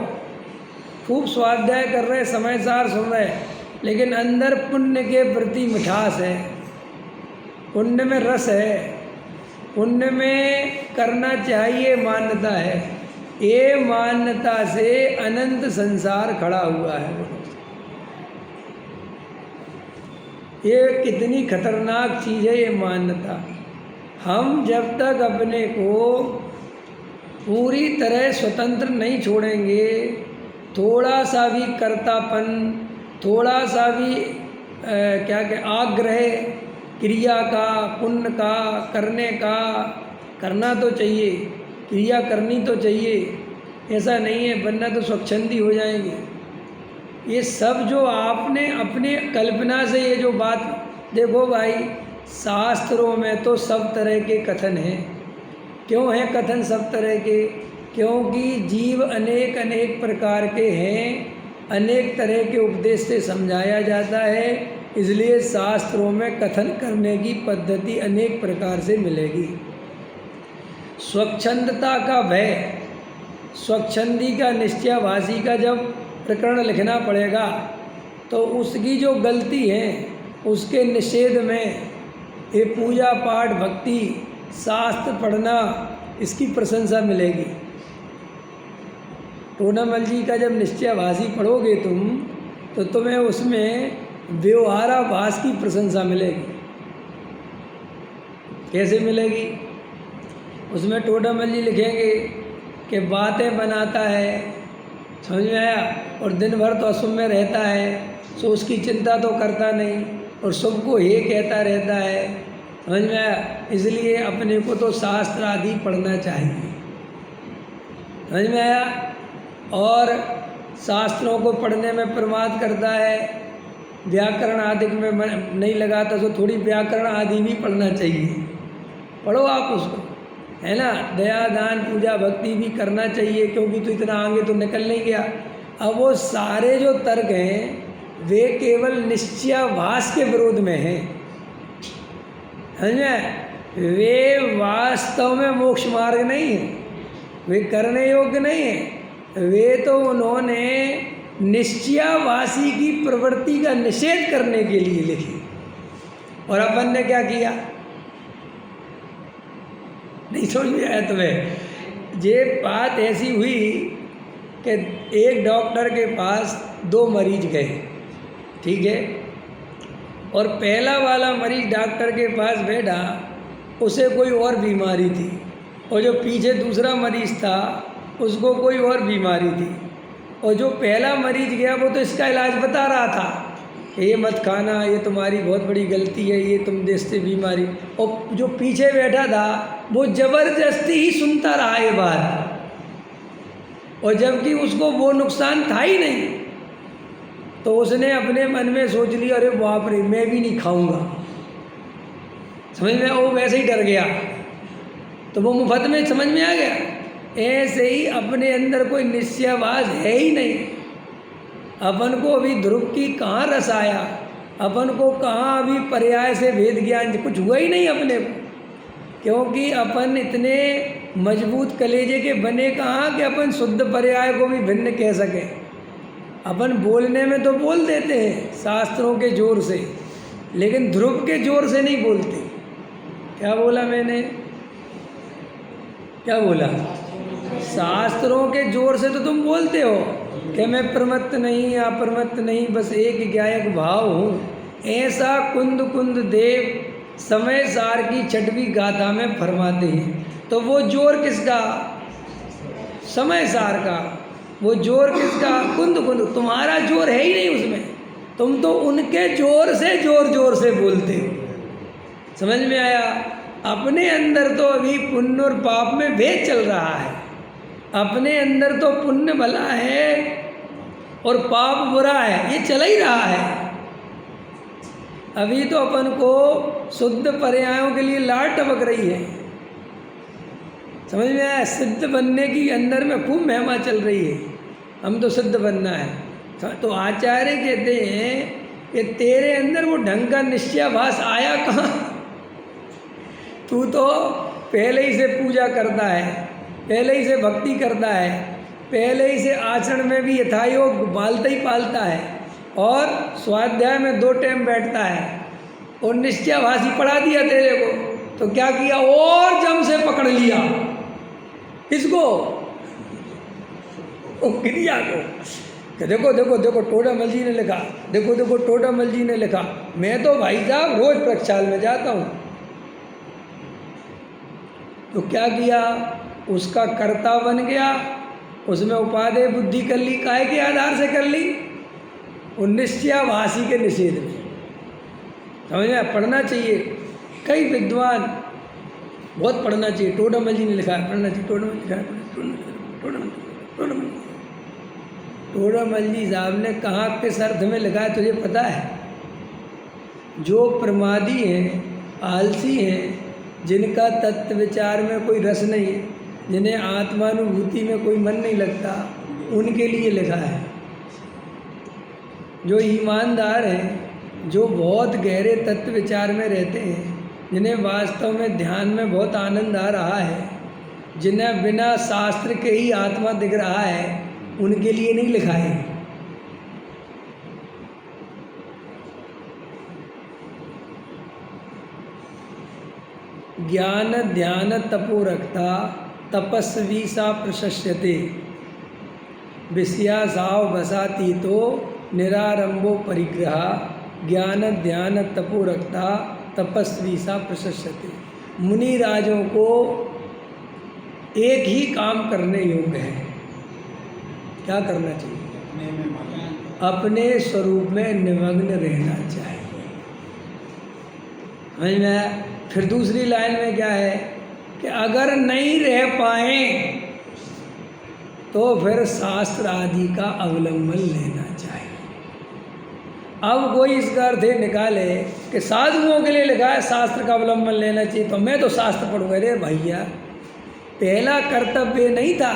खूब स्वाध्याय कर रहे, समय सार सुन रहे, लेकिन अंदर पुण्य के प्रति मिठास है, पुण्य में रस है, पुण्य में करना चाहिए मान्यता है। ये मान्यता से अनंत संसार खड़ा हुआ है। ये कितनी खतरनाक चीज़ है ये मान्यता। हम जब तक अपने को पूरी तरह स्वतंत्र नहीं छोड़ेंगे, थोड़ा सा भी कर्तापन, थोड़ा सा भी आग्रह क्रिया का, पुण्य का करने का, करना तो चाहिए, क्रिया करनी तो चाहिए, ऐसा नहीं है, वरना तो स्वच्छंदी हो जाएंगे। ये सब जो आपने अपने कल्पना से ये जो बात, देखो भाई शास्त्रों में तो सब तरह के कथन हैं। क्यों हैं कथन सब तरह के? क्योंकि जीव अनेक अनेक प्रकार के हैं, अनेक तरह के उपदेश से समझाया जाता है, इसलिए शास्त्रों में कथन करने की पद्धति अनेक प्रकार से मिलेगी। स्वच्छंदता का भय, स्वच्छंदी का निश्चयभाषी का जब प्रकरण लिखना पड़ेगा तो उसकी जो गलती है उसके निषेध में ये पूजा पाठ भक्ति शास्त्र पढ़ना इसकी प्रशंसा मिलेगी। टोडामल जी का जब निश्चयभाषी पढ़ोगे तुम तो तुम्हें उसमें व्यवहाराभास की प्रशंसा मिलेगी। कैसे मिलेगी? उसमें टोडामल जी लिखेंगे कि बातें बनाता है, समझ में आया, और दिन भर तो अशुभ में रहता है, सो उसकी चिंता तो करता नहीं और सबको ये कहता रहता है, समझ में आया। इसलिए अपने को तो शास्त्र आदि पढ़ना चाहिए, समझ में आया। और शास्त्रों को पढ़ने में प्रमाद करता है, व्याकरण आदि में नहीं लगाता, तो थोड़ी व्याकरण आदि भी पढ़ना चाहिए। पढ़ो आप उसको, है ना। दया दान पूजा भक्ति भी करना चाहिए, क्योंकि तो इतना आगे तो निकल नहीं गया। अब वो सारे जो तर्क हैं वे केवल निश्चयाभास के विरोध में हैं, समझे। वे वास्तव में मोक्ष मार्ग नहीं है, वे करने योग्य नहीं है। वे तो उन्होंने निश्चयाभासी की प्रवृत्ति का निषेध करने के लिए लिखी। और अपन ने क्या किया? नहीं समझ में आया तुम्हें? ये बात ऐसी हुई कि एक डॉक्टर के पास 2 मरीज गए, ठीक है। और पहला वाला मरीज डॉक्टर के पास बैठा, उसे कोई और बीमारी थी, और जो पीछे दूसरा मरीज था उसको कोई और बीमारी थी। और जो पहला मरीज गया वो तो इसका इलाज बता रहा था, ये मत खाना, ये तुम्हारी बहुत बड़ी गलती है, ये तुम देश से बीमारी। और जो पीछे बैठा था वो ज़बरदस्ती ही सुनता रहा ये बात, और जबकि उसको वो नुकसान था ही नहीं। तो उसने अपने मन में सोच लिया, अरे बाप रे, मैं भी नहीं खाऊंगा, समझ में। वो वैसे ही डर गया, तो वो मुफ्त में समझ में आ गया। ऐसे ही अपने अंदर कोई निश्चयाभास है ही नहीं। अपन को अभी ध्रुव की कहाँ रस आया, अपन को कहाँ अभी पर्याय से भेद ज्ञान कुछ हुआ ही नहीं अपने को, क्योंकि अपन इतने मजबूत कलेजे के बने कहाँ कि अपन शुद्ध पर्याय को भी भिन्न कह सकें। अपन बोलने में तो बोल देते हैं शास्त्रों के जोर से, लेकिन ध्रुव के जोर से नहीं बोलते। क्या बोला मैंने? क्या बोला? शास्त्रों के जोर से तो तुम बोलते हो कि मैं प्रमत्त नहीं अप्रमत्त नहीं, बस एक ज्ञायक भाव हूँ। ऐसा कुंद कुंद देव समय सार की छठवीं गाथा में फरमाते हैं। तो वो जोर किसका? समय सार का। वो जोर किसका? कुंद कुंद। तुम्हारा जोर है ही नहीं उसमें, तुम तो उनके जोर से जोर जोर से बोलते हो, समझ में आया। अपने अंदर तो अभी पुण्य और पाप में भेद चल रहा है। अपने अंदर तो पुण्य भला है और पाप बुरा है, ये चला ही रहा है। अभी तो अपन को शुद्ध पर्यायों के लिए लाट टपक रही है, समझ में आया। सिद्ध बनने की अंदर में खूब महिमा चल रही है, हम तो सिद्ध बनना है। तो आचार्य कहते हैं कि तेरे अंदर वो ढंग का निश्चयाभास आया कहाँ? तू तो पहले ही से पूजा करता है, पहले ही से भक्ति करता है, पहले ही से आचरण में भी यथायोग पालता ही पालता है, और स्वाध्याय में 2 टाइम बैठता है, और निश्चयाभासी पढ़ा दिया तेरे को, तो क्या किया? और जम से पकड़ लिया इसको, ओ क्रिया को, कि देखो देखो देखो टोडामल जी ने लिखा, देखो देखो टोडामल जी ने लिखा। मैं तो भाई साहब रोज प्रक्षाल में जाता हूँ। तो क्या किया? उसका कर्ता बन गया, उसमें उपादेय बुद्धि कर ली। काहे के आधार से कर ली? वो निश्चयाभासी के निषेध में, समझ में। पढ़ना चाहिए, कई विद्वान बहुत पढ़ना चाहिए। टोडामल जी ने लिखा है, पढ़ना चाहिए। टोडामल जी साहब ने कहाँ किस अर्थ में लिखा है तुझे पता है? जो प्रमादी हैं, आलसी हैं, जिनका तत्व विचार में कोई रस नहीं है, जिन्हें आत्मानुभूति में कोई मन नहीं लगता, उनके लिए लिखा है। जो ईमानदार हैं, जो बहुत गहरे तत्व विचार में रहते हैं, जिन्हें वास्तव में ध्यान में बहुत आनंद आ रहा है, जिन्हें बिना शास्त्र के ही आत्मा दिख रहा है, उनके लिए नहीं लिखा है। ज्ञान ध्यान तपो रखता तपस्वी सा प्रशस्यते, विषया साव बसाती तो निरारंभो परिग्रह। ज्ञान ध्यान तपो रखता तपस्वी सा प्रशस्यते। मुनि राजों को एक ही काम करने योग्य है। क्या करना चाहिए? अपने स्वरूप में निमग्न रहना चाहिए। समझ में आया? फिर दूसरी लाइन में क्या है कि अगर नहीं रह पाए तो फिर शास्त्र आदि का अवलंबन लेना चाहिए। अब कोई इसका अर्थ ये निकाले कि साधुओं के लिए लिखा है शास्त्र का अवलंबन लेना चाहिए, तो मैं तो शास्त्र पढ़ूंगा। रे भैया, पहला कर्तव्य नहीं था,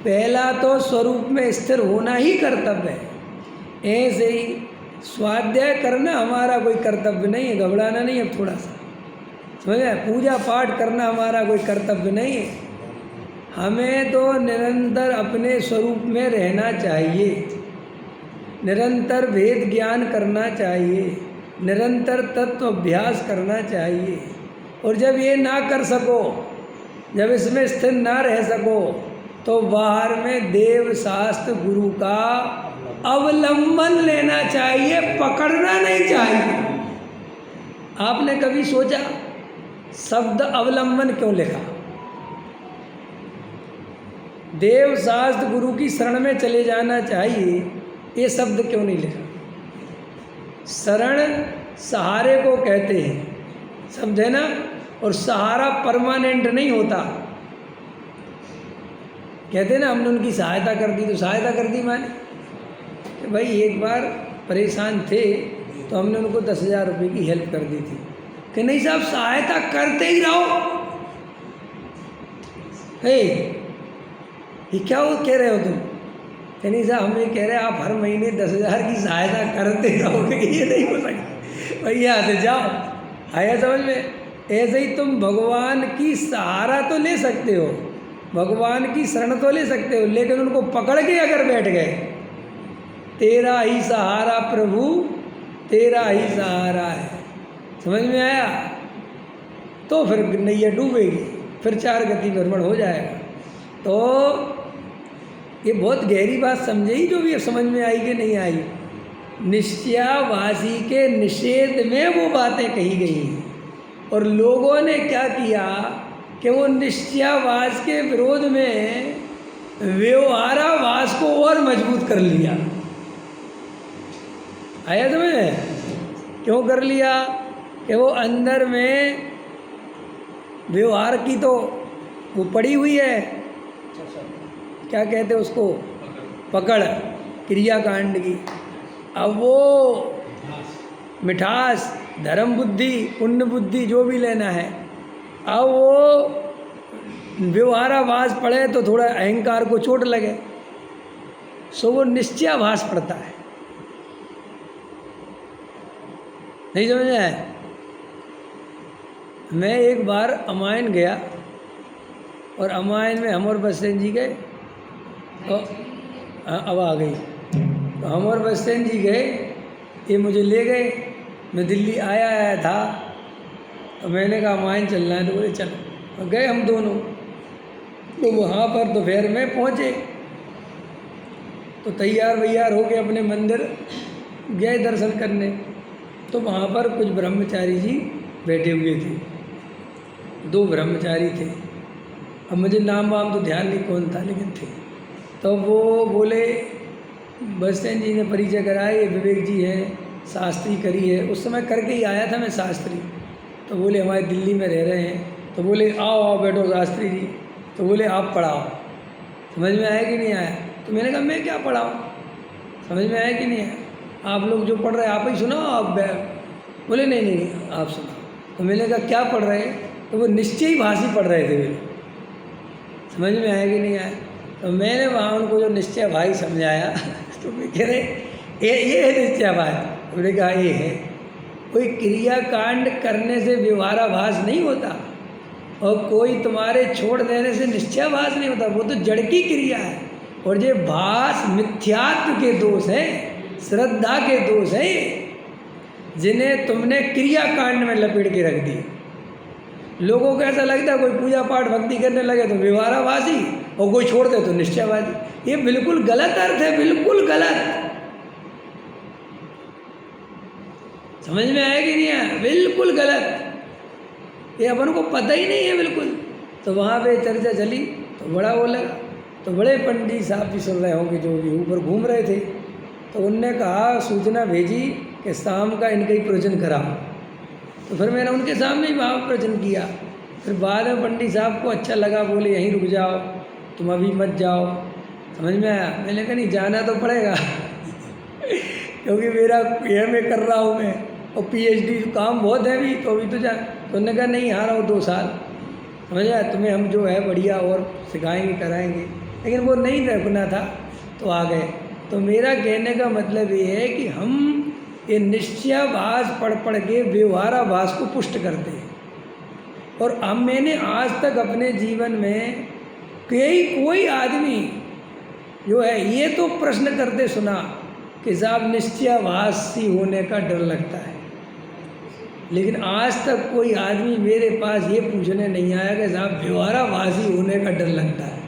पहला तो स्वरूप में स्थिर होना ही कर्तव्य है। ऐसे ही स्वाध्याय करना हमारा कोई कर्तव्य नहीं है, घबराना नहीं है। अब थोड़ा सा समझे, पूजा पाठ करना हमारा कोई कर्तव्य नहीं है। हमें तो निरंतर अपने स्वरूप में रहना चाहिए, निरंतर वेद ज्ञान करना चाहिए, निरंतर तत्व अभ्यास करना चाहिए। और जब ये ना कर सको, जब इसमें स्थिर ना रह सको, तो बाहर में देव शास्त्र गुरु का अवलंबन लेना चाहिए, पकड़ना नहीं चाहिए। आपने कभी सोचा शब्द अवलंबन क्यों लिखा? देव शास्त्र गुरु की शरण में चले जाना चाहिए, ये शब्द क्यों नहीं लिखा? शरण सहारे को कहते हैं, समझे ना? और सहारा परमानेंट नहीं होता। कहते हैं ना, हमने उनकी सहायता कर दी, तो सहायता कर दी माने कि भाई एक बार परेशान थे तो हमने उनको 10,000 रुपये की हेल्प कर दी थी। कि नहीं साहब, सहायता करते ही रहो। हे, ये क्या कह रहे हो तुम? कि नहीं साहब, हम ये कह रहे हैं आप हर महीने 10,000 की सहायता करते रहोगे, ये नहीं हो सकता। भाई यहाँ से जाओ, आया समझ में? ऐसे ही तुम भगवान की सहारा तो ले सकते हो, भगवान की शरण तो ले सकते हो, लेकिन उनको पकड़ के अगर बैठ गए, तेरा ही सहारा प्रभु, तेरा ही सहारा है, समझ में आया? तो फिर नैया डूबेगी, फिर चार गति भ्रमण हो जाएगा। तो ये बहुत गहरी बात समझे ही, जो भी समझ में आई कि नहीं आई। निश्चयावासी के निषेध में वो बातें कही गई हैं, और लोगों ने क्या किया कि वो निश्चयावास के विरोध में व्यवहारावास को और मजबूत कर लिया। आया तुम्हें? क्यों कर लिया? कि वो अंदर में व्यवहार की तो वो पड़ी हुई है, क्या कहते हैं उसको, पकड़, क्रियाकांड की। अब वो मिठास, धर्म बुद्धि, पुण्य बुद्धि जो भी लेना है, अब वो व्यवहाराभास पड़े तो थोड़ा अहंकार को चोट लगे, सो वो निश्चयाभास पड़ता है। नहीं समझ में आया? मैं एक बार अमायन गया, और अमायन में हम और बस्सेन जी गए, तो अब आ गई, तो हम और बस्सेन जी गए, ये मुझे ले गए। मैं दिल्ली आया था, तो मैंने कहा अमायन चलना है, तो बोले चल, और गए हम दोनों। तो वहाँ पर दोपहर में पहुँचे, तो तैयार वैयार होके अपने मंदिर गए दर्शन करने। तो वहाँ पर कुछ ब्रह्मचारी जी बैठे हुए थे, 2 ब्रह्मचारी थे। अब मुझे नाम वाम तो ध्यान नहीं कौन था, लेकिन थे। तो वो बोले, बस्सेन जी ने परिचय कराया, ये विवेक जी हैं, शास्त्री करी है। उस समय करके ही आया था मैं शास्त्री। तो बोले हमारे दिल्ली में रह रहे हैं। तो बोले आओ आओ बैठो शास्त्री जी। तो बोले आप पढ़ाओ। समझ में आया कि नहीं आया? तो मैंने कहा मैं क्या पढ़ाऊँ, समझ में आया कि नहीं आया? आप लोग जो पढ़ रहे हैं आप ही सुनाओ। आप बोले नहीं नहीं आप सुनाओ। तो मैंने कहा क्या पढ़ रहे हैं? तो वो निश्चय भाषी पढ़ रहे थे मेरे। समझ में आया कि नहीं आया? तो मैंने वहाँ उनको जो निश्चय भाई समझाया तो मैं कह रहे ये है निश्चय भाई। हमने कहा ये है, कोई क्रियाकांड करने से व्यवहाराभास नहीं होता, और कोई तुम्हारे छोड़ देने से निश्चयाभास नहीं होता, वो तो जड़ की क्रिया है। और ये भास मिथ्यात्व के दोष हैं, श्रद्धा के दोष हैं, जिन्हें तुमने क्रियाकांड में लपेट के रख दिया। लोगों को ऐसा लगता है कोई पूजा पाठ भक्ति करने लगे तो व्यवहाराभासी, और कोई छोड़ दे तो निश्चयवादी। ये बिल्कुल गलत अर्थ है, बिल्कुल गलत। समझ में आया कि नहीं आया? बिल्कुल गलत, ये अपन को पता ही नहीं है बिल्कुल। तो वहाँ पे चर्चा चली तो बड़ा वो लगा, तो बड़े पंडित साहब भी सुन रहे होंगे जो भी ऊपर घूम रहे थे, तो उनने कहा, सूचना भेजी कि शाम का इनका ही प्रवचन कराओ। तो फिर मैंने उनके सामने ही वहाँ प्रवचन किया। फिर बाद में पंडित साहब को अच्छा लगा, बोले यहीं रुक जाओ, तुम अभी मत जाओ। समझ में आया? मैंने कहा नहीं, जाना तो पड़ेगा क्योंकि मेरा एमए कर रहा हूँ मैं, और पीएचडी काम बहुत है भी, तो अभी तो जा। तो उन्होंने कहा नहीं, आ रहा हूँ 2 साल, समझ आया, तुम्हें हम जो है बढ़िया और सिखाएंगे कराएंगे। लेकिन वो नहीं रुकना था तो आ गए। तो मेरा कहने का मतलब ये है कि हम ये निश्चयाभास पढ़ के व्यवहाराभास को पुष्ट करते हैं। और अब मैंने आज तक अपने जीवन में कोई आदमी जो है ये तो प्रश्न करते सुना कि साहब निश्चयाभासी होने का डर लगता है, लेकिन आज तक कोई आदमी मेरे पास ये पूछने नहीं आया कि साहब व्यवहाराभासी होने का डर लगता है।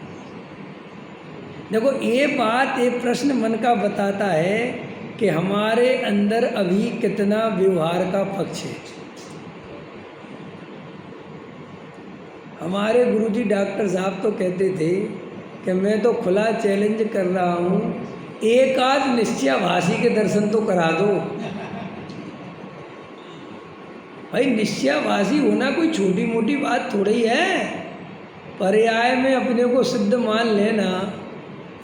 देखो ये बात, ये प्रश्न मन का बताता है कि हमारे अंदर अभी कितना व्यवहार का पक्ष है। हमारे गुरुजी डॉक्टर साहब तो कहते थे कि मैं तो खुला चैलेंज कर रहा हूँ, एक आध निश्चयाभासी के दर्शन तो करा दो। भाई निश्चयाभासी होना कोई छोटी मोटी बात थोड़ी है। पर्याय में अपने को सिद्ध मान लेना,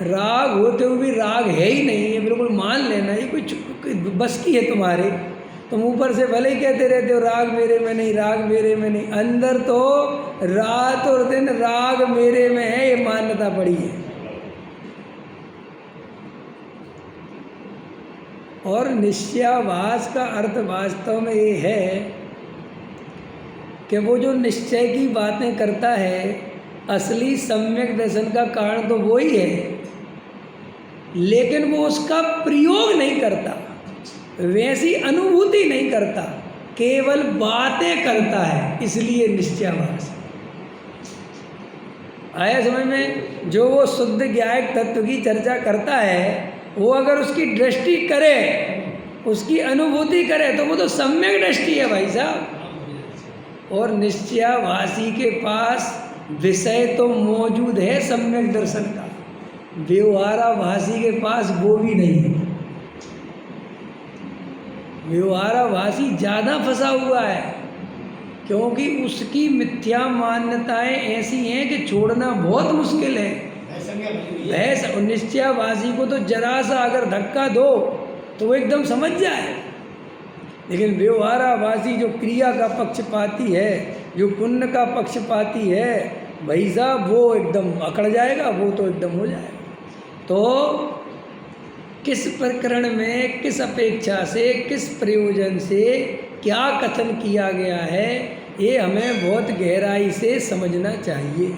राग होते हुए भी राग है ही नहीं, ये बिल्कुल मान लेना, ये कोई बस की है तुम्हारे। तुम ऊपर से भले ही कहते रहते हो राग मेरे में नहीं, राग मेरे में नहीं, अंदर तो रात और दिन राग मेरे में है, ये मान्यता पड़ी है। और निश्चयाभास का अर्थ वास्तव में ये है कि वो जो निश्चय की बातें करता है, असली सम्यक दर्शन का कारण तो वो ही है, लेकिन वो उसका प्रयोग नहीं करता, वैसी अनुभूति नहीं करता, केवल बातें करता है, इसलिए निश्चयाभास। आया समझ में? जो वो शुद्ध ज्ञायक तत्व की चर्चा करता है, वो अगर उसकी दृष्टि करे, उसकी अनुभूति करे, तो वो तो सम्यक दृष्टि है भाई साहब। और निश्चयाभासी के पास विषय तो मौजूद है सम्यक दर्शन का, व्यवहाराभासी के पास वो भी नहीं है। व्यवहाराभासी ज़्यादा फंसा हुआ है, क्योंकि उसकी मिथ्या मान्यताएं ऐसी हैं कि छोड़ना बहुत मुश्किल है। भैंस निश्चयाभासी को तो जरा सा अगर धक्का दो तो वो एकदम समझ जाए, लेकिन व्यवहाराभासी जो क्रिया का पक्षपाती है, जो पुण्य का पक्षपाती है, भाई साहब वो एकदम अकड़ जाएगा, वो तो एकदम हो जाएगा। तो किस प्रकरण में, किस अपेक्षा से, किस प्रयोजन से क्या कथन किया गया है, ये हमें बहुत गहराई से समझना चाहिए।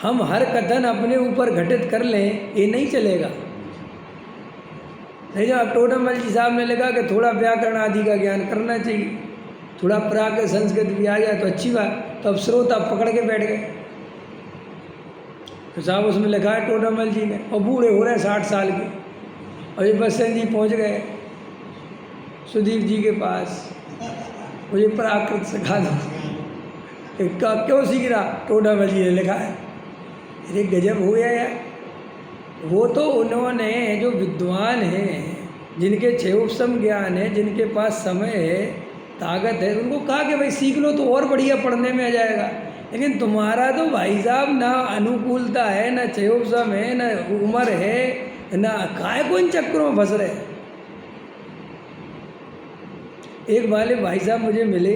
हम हर कथन अपने ऊपर घटित कर लें, ये नहीं चलेगा। नहीं, जब टोडरमल जी साहब ने लिखा कि थोड़ा व्याकरण आदि का ज्ञान करना चाहिए, थोड़ा प्राकृत संस्कृत भी आ जाए तो अच्छी बात, तो अब श्रोता पकड़ के बैठ गए। तो साहब उसमें लिखा है टोडरमल जी ने, और बूढ़े हो रहे हैं 60 साल के, और ये बच्चन जी पहुंच गए सुदीप जी के पास, मुझे प्राकृत सिखा दो। क्यों सीख रहा? टोडरमल जी ने लिखा है। अरे गजब हो गया यार। वो तो उन्होंने, जो विद्वान हैं, जिनके क्षयोपम ज्ञान है, जिनके पास समय है, ताकत है, उनको कहा कि भाई सीख लो तो और बढ़िया पढ़ने में आ जाएगा। लेकिन तुम्हारा तो भाई साहब ना अनुकूलता है, ना क्षयोपम है, ना उम्र है, ना काय को इन चक्करों में फंस रहे। एक वाले भाई साहब मुझे मिले,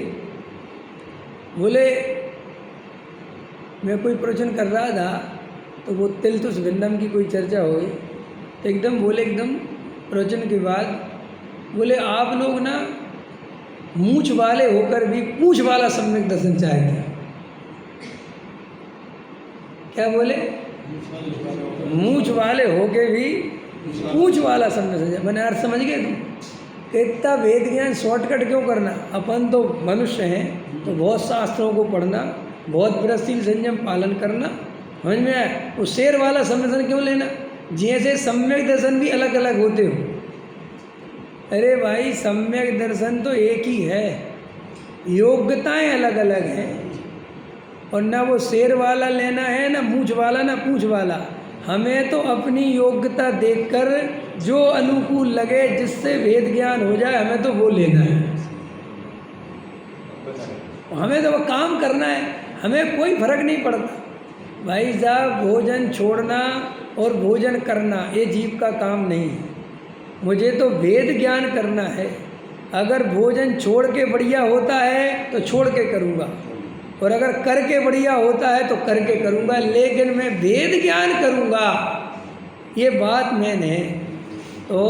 बोले मैं कोई प्रवचन कर रहा था, तो वो तिलतुष भिन्नम की कोई चर्चा हुई, तो एकदम बोले, एकदम प्रवचन के बाद बोले आप लोग ना मूछ वाले होकर भी पूछ वाला सम्यक दर्शन चाहते हैं। क्या बोले? मूछ वाले होके भी पूछ वाला सम्यक दर्शन। मैंने अर्थ समझ गए तुम? इतना वेद ज्ञान शॉर्टकट क्यों करना? अपन तो मनुष्य हैं, तो बहुत शास्त्रों को पढ़ना, बहुत व्रतशील संयम पालन करना, समझ में आया? वो शेर वाला सम्यक दर्शन क्यों लेना? जैसे सम्यक दर्शन भी अलग अलग होते हो। अरे भाई सम्यक दर्शन तो एक ही है, योग्यताएं अलग अलग हैं। और ना वो शेर वाला लेना है, ना मूछ वाला, ना पूछ वाला। हमें तो अपनी योग्यता देखकर जो अनुकूल लगे, जिससे वेद ज्ञान हो जाए, हमें तो वो लेना है। हमें तो वो काम करना है, हमें कोई फर्क नहीं पड़ता। भाई साहब भोजन छोड़ना और भोजन करना ये जीव का काम नहीं है। मुझे तो वेद ज्ञान करना है। अगर भोजन छोड़ के बढ़िया होता है तो छोड़ के करूँगा, और अगर करके बढ़िया होता है तो करके करूँगा, लेकिन मैं वेद ज्ञान करूँगा, ये बात मैंने। तो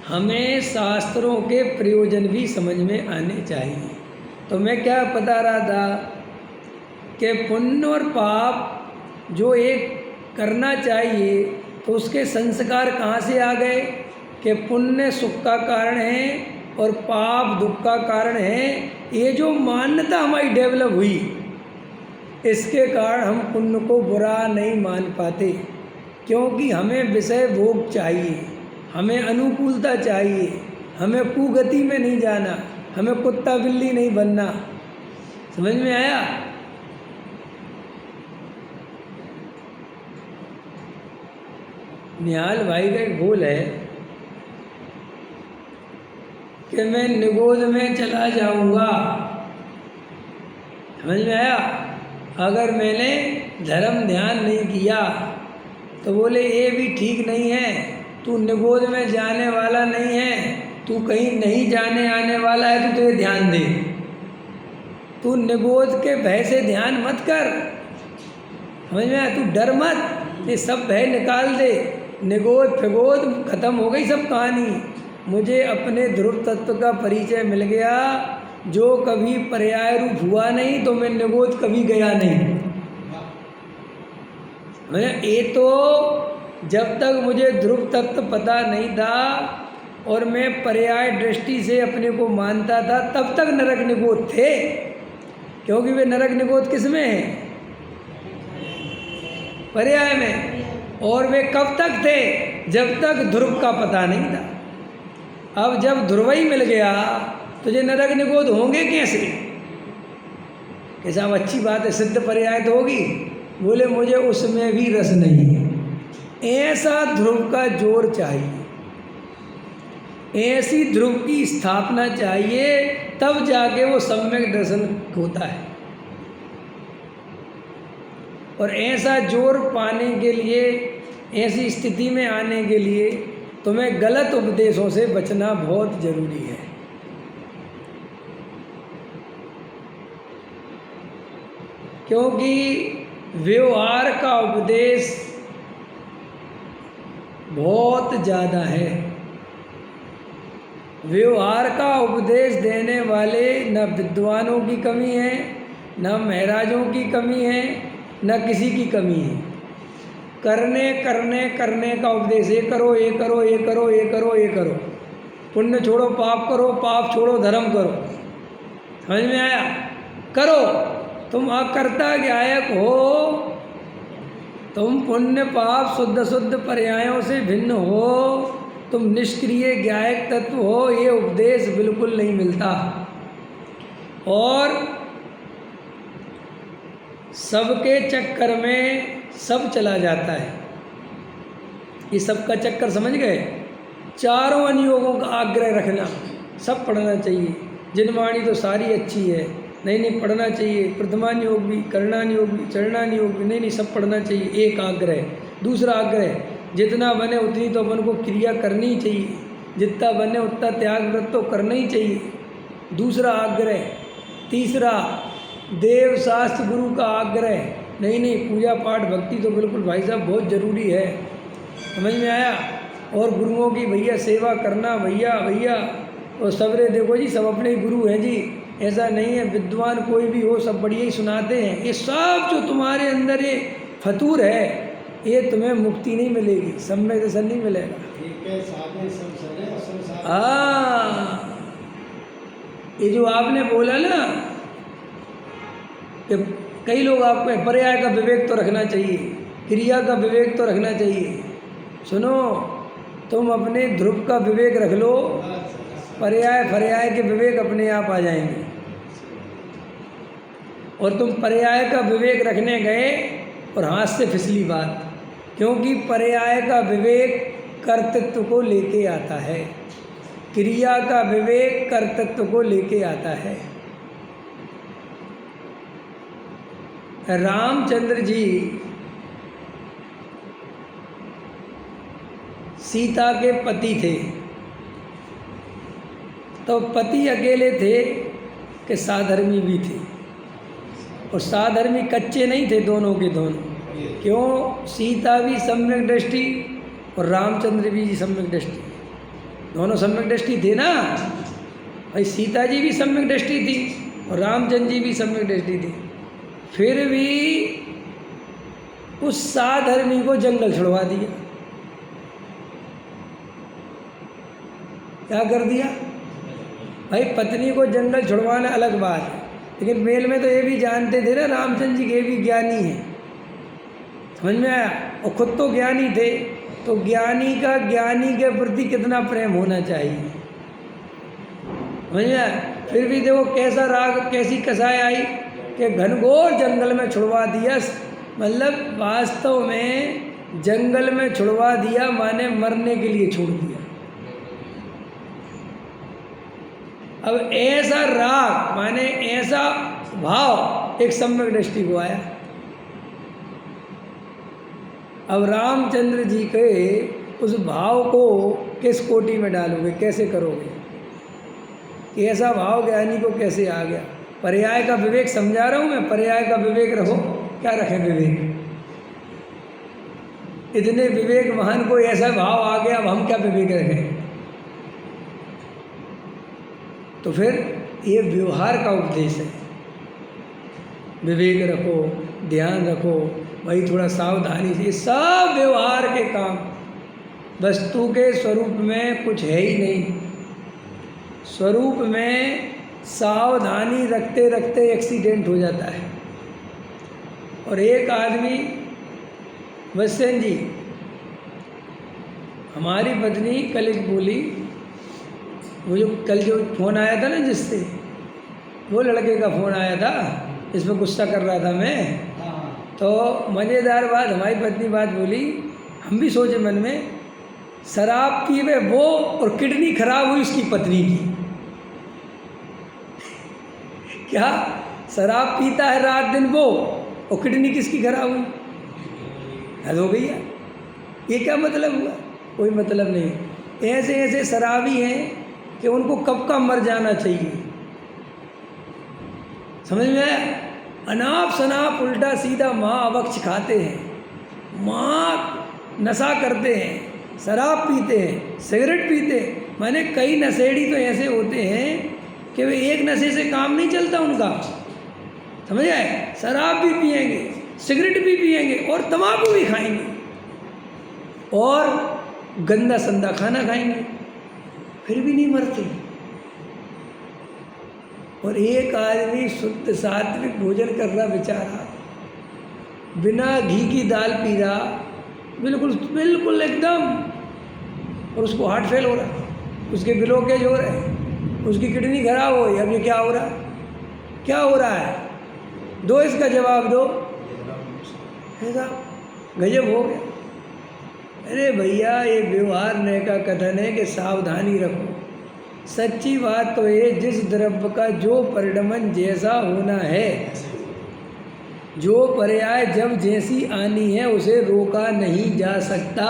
हमें शास्त्रों के प्रयोजन भी समझ में आने चाहिए। तो मैं क्या बता रहा था कि पुण्य और पाप जो एक करना चाहिए, तो उसके संस्कार कहाँ से आ गए कि पुण्य सुख का कारण है और पाप दुख का कारण है। ये जो मान्यता हमारी डेवलप हुई, इसके कारण हम पुण्य को बुरा नहीं मान पाते, क्योंकि हमें विषय भोग चाहिए, हमें अनुकूलता चाहिए, हमें कुगति में नहीं जाना, हमें कुत्ता बिल्ली नहीं बनना। समझ में आया? निहाल भाई का एक बोल है कि मैं निगोद में चला जाऊंगा। समझ में आया? अगर मैंने धर्म ध्यान नहीं किया तो बोले ये भी ठीक नहीं है, तू निगोद में जाने वाला नहीं है, तू कहीं नहीं जाने आने वाला है, तो तुझे ध्यान दे। तू निगोद के भय से ध्यान मत कर। समझ में आया? तू डर मत, ये सब भय निकाल दे। निगोद फिगोद खत्म हो गई सब कहानी। मुझे अपने ध्रुव तत्व का परिचय मिल गया, जो कभी पर्याय रूप हुआ नहीं, तो मैं निगोद कभी गया नहीं। मैं ये तो जब तक मुझे ध्रुव तत्व पता नहीं था और मैं पर्याय दृष्टि से अपने को मानता था, तब तक नरक निगोद थे। क्योंकि वे नरक निगोद किस में है? पर्याय में। और वे कब तक थे? जब तक ध्रुव का पता नहीं था। अब जब ध्रुव ही मिल गया तो ये नरक निगोद होंगे कैसे? कि साहब अच्छी बात है, सिद्ध पर्याय तो होगी। बोले मुझे उसमें भी रस नहीं है। ऐसा ध्रुव का जोर चाहिए, ऐसी ध्रुव की स्थापना चाहिए, तब जाके वो सम्यक दर्शन होता है। और ऐसा जोर पाने के लिए, ऐसी स्थिति में आने के लिए तुम्हें गलत उपदेशों से बचना बहुत जरूरी है। क्योंकि व्यवहार का उपदेश बहुत ज़्यादा है। व्यवहार का उपदेश देने वाले न विद्वानों की कमी है, न महाराजों की कमी है, न किसी की कमी है। करने करने करने का उपदेश, ये करो ये करो ये करो ये करो ये करो, पुण्य छोड़ो पाप करो, पाप छोड़ो धर्म करो। समझ में आया? करो। तुम अकर्ता ज्ञायक हो, तुम पुण्य पाप शुद्ध शुद्ध पर्यायों से भिन्न हो, तुम निष्क्रिय ज्ञायक तत्व हो, ये उपदेश बिल्कुल नहीं मिलता। और सबके चक्कर में सब चला जाता है। ये सबका चक्कर समझ गए? चारों अनुयोगों का आग्रह रखना, सब पढ़ना चाहिए। जिनवाणी तो सारी अच्छी है, नहीं पढ़ना चाहिए। प्रथमान योग भी, करणान योग भी, चरणान योग भी, नहीं सब पढ़ना चाहिए। एक आग्रह। दूसरा आग्रह, जितना बने उतनी तो अपन को क्रिया करनी ही चाहिए, जितना बने उतना त्याग व्रत तो करना ही चाहिए। दूसरा आग्रह। तीसरा, देव शास्त्र गुरु का आग्रह, नहीं पूजा पाठ भक्ति तो बिल्कुल भाई साहब बहुत ज़रूरी है। समझ में आया? और गुरुओं की भैया सेवा करना, भैया भैया, और सबरे देखो जी सब अपने ही गुरु हैं जी, ऐसा नहीं है। विद्वान कोई भी हो सब बढ़िया ही सुनाते हैं। ये सब जो तुम्हारे अंदर ये फतूर है, ये तुम्हें मुक्ति नहीं मिलेगी, सम्यक दर्शन नहीं मिलेगा। हाँ, ये जो आपने बोला ना कि कई लोग आपको पर्याय का विवेक तो रखना चाहिए, क्रिया का विवेक तो रखना चाहिए। सुनो, तुम अपने ध्रुव का विवेक रख लो, पर्याय पर्याय के विवेक अपने आप आ जाएंगे। और तुम पर्याय का विवेक रखने गए और हाथ से फिसली बात, क्योंकि पर्याय का विवेक कर्तृत्व को लेके आता है, क्रिया का विवेक कर्तृत्व को लेके आता है। रामचंद्र जी सीता के पति थे, तो पति अकेले थे कि साधर्मी भी थे, और साधर्मी कच्चे नहीं थे दोनों के दोनों। क्यों? सीता भी सम्यक दृष्टि और रामचंद्र भी सम्यक दृष्टि, दोनों सम्यक दृष्टि थे ना भाई। सीता जी भी सम्यक दृष्टि थी और रामचंद्र जी भी सम्यक दृष्टि थी। फिर भी उस साधर्मी को जंगल छुड़वा दिया। क्या कर दिया भाई? पत्नी को जंगल छुड़वाना अलग बात है, लेकिन मेल में तो ये भी जानते थे ना रामचंद्र जी के भी ज्ञानी हैं, समझ में आया? और खुद तो ज्ञानी थे, तो ज्ञानी का ज्ञानी के प्रति कितना प्रेम होना चाहिए, समझ में आया? फिर भी देखो कैसा राग, कैसी कसाई आई कि घनघोर जंगल में छुड़वा दिया। मतलब वास्तव में जंगल में छुड़वा दिया माने मरने के लिए छोड़ दिया। अब ऐसा राग माने ऐसा भाव एक सम्यक दृष्टि को आया। अब रामचंद्र जी के उस भाव को किस कोटि में डालोगे, कैसे करोगे कि ऐसा भाव ज्ञानी को कैसे आ गया? पर्याय का विवेक समझा रहा हूँ मैं, पर्याय का विवेक रखो। क्या रखें विवेक? इतने विवेक महान को ऐसा भाव आ गया, अब हम क्या विवेक रखें? तो फिर ये व्यवहार का उपदेश है। विवेक रखो, ध्यान रखो भाई, थोड़ा सावधानी से। सब व्यवहार के काम, वस्तु के स्वरूप में कुछ है ही नहीं। स्वरूप में सावधानी रखते रखते एक्सीडेंट हो जाता है। और एक आदमी, वत्सेन जी, हमारी पत्नी कल एक बोली, वो जो कल जो फ़ोन आया था ना जिससे, वो लड़के का फ़ोन आया था, इसमें गुस्सा कर रहा था मैं। तो मज़ेदार बात, हमारी पत्नी बात बोली, हम भी सोचे मन में, शराब पीवे वो और किडनी खराब हुई उसकी पत्नी की। क्या? शराब पीता है रात दिन वो, और किडनी किसकी खराब हुई? हद हो गई है। ये क्या मतलब हुआ? कोई मतलब नहीं। ऐसे ऐसे शराबी हैं कि उनको कब का मर जाना चाहिए, समझ में आया? अनाप शनाप उल्टा सीधा माँ अवक्ष खाते हैं, माँ नशा करते हैं, शराब पीते हैं, सिगरेट पीते हैं। माने कई नशेड़ी तो ऐसे होते हैं कि वे एक नशे से काम नहीं चलता उनका, समझ आए? शराब भी पिएंगे, सिगरेट भी पिएंगे और तम्बाकू भी खाएंगे और गंदा संदा खाना खाएंगे, फिर भी नहीं मरते। और एक आदमी शुद्ध सात्विक भोजन कर रहा बेचारा, बिना घी की दाल पी रहा, बिल्कुल बिल्कुल एकदम, और उसको हार्ट फेल हो रहा, उसके ब्लॉकेज हो रहे हैं, उसकी किडनी खराब हो रही। अब ये क्या हो रहा है? क्या हो रहा है? दो इसका जवाब दो। ऐसा गजब हो गया। अरे भैया, ये व्यवहार ने का कथन है कि सावधानी रखो। सच्ची बात तो ये, जिस द्रव्य का जो परिणमन जैसा होना है, जो पर्याय जब जैसी आनी है, उसे रोका नहीं जा सकता।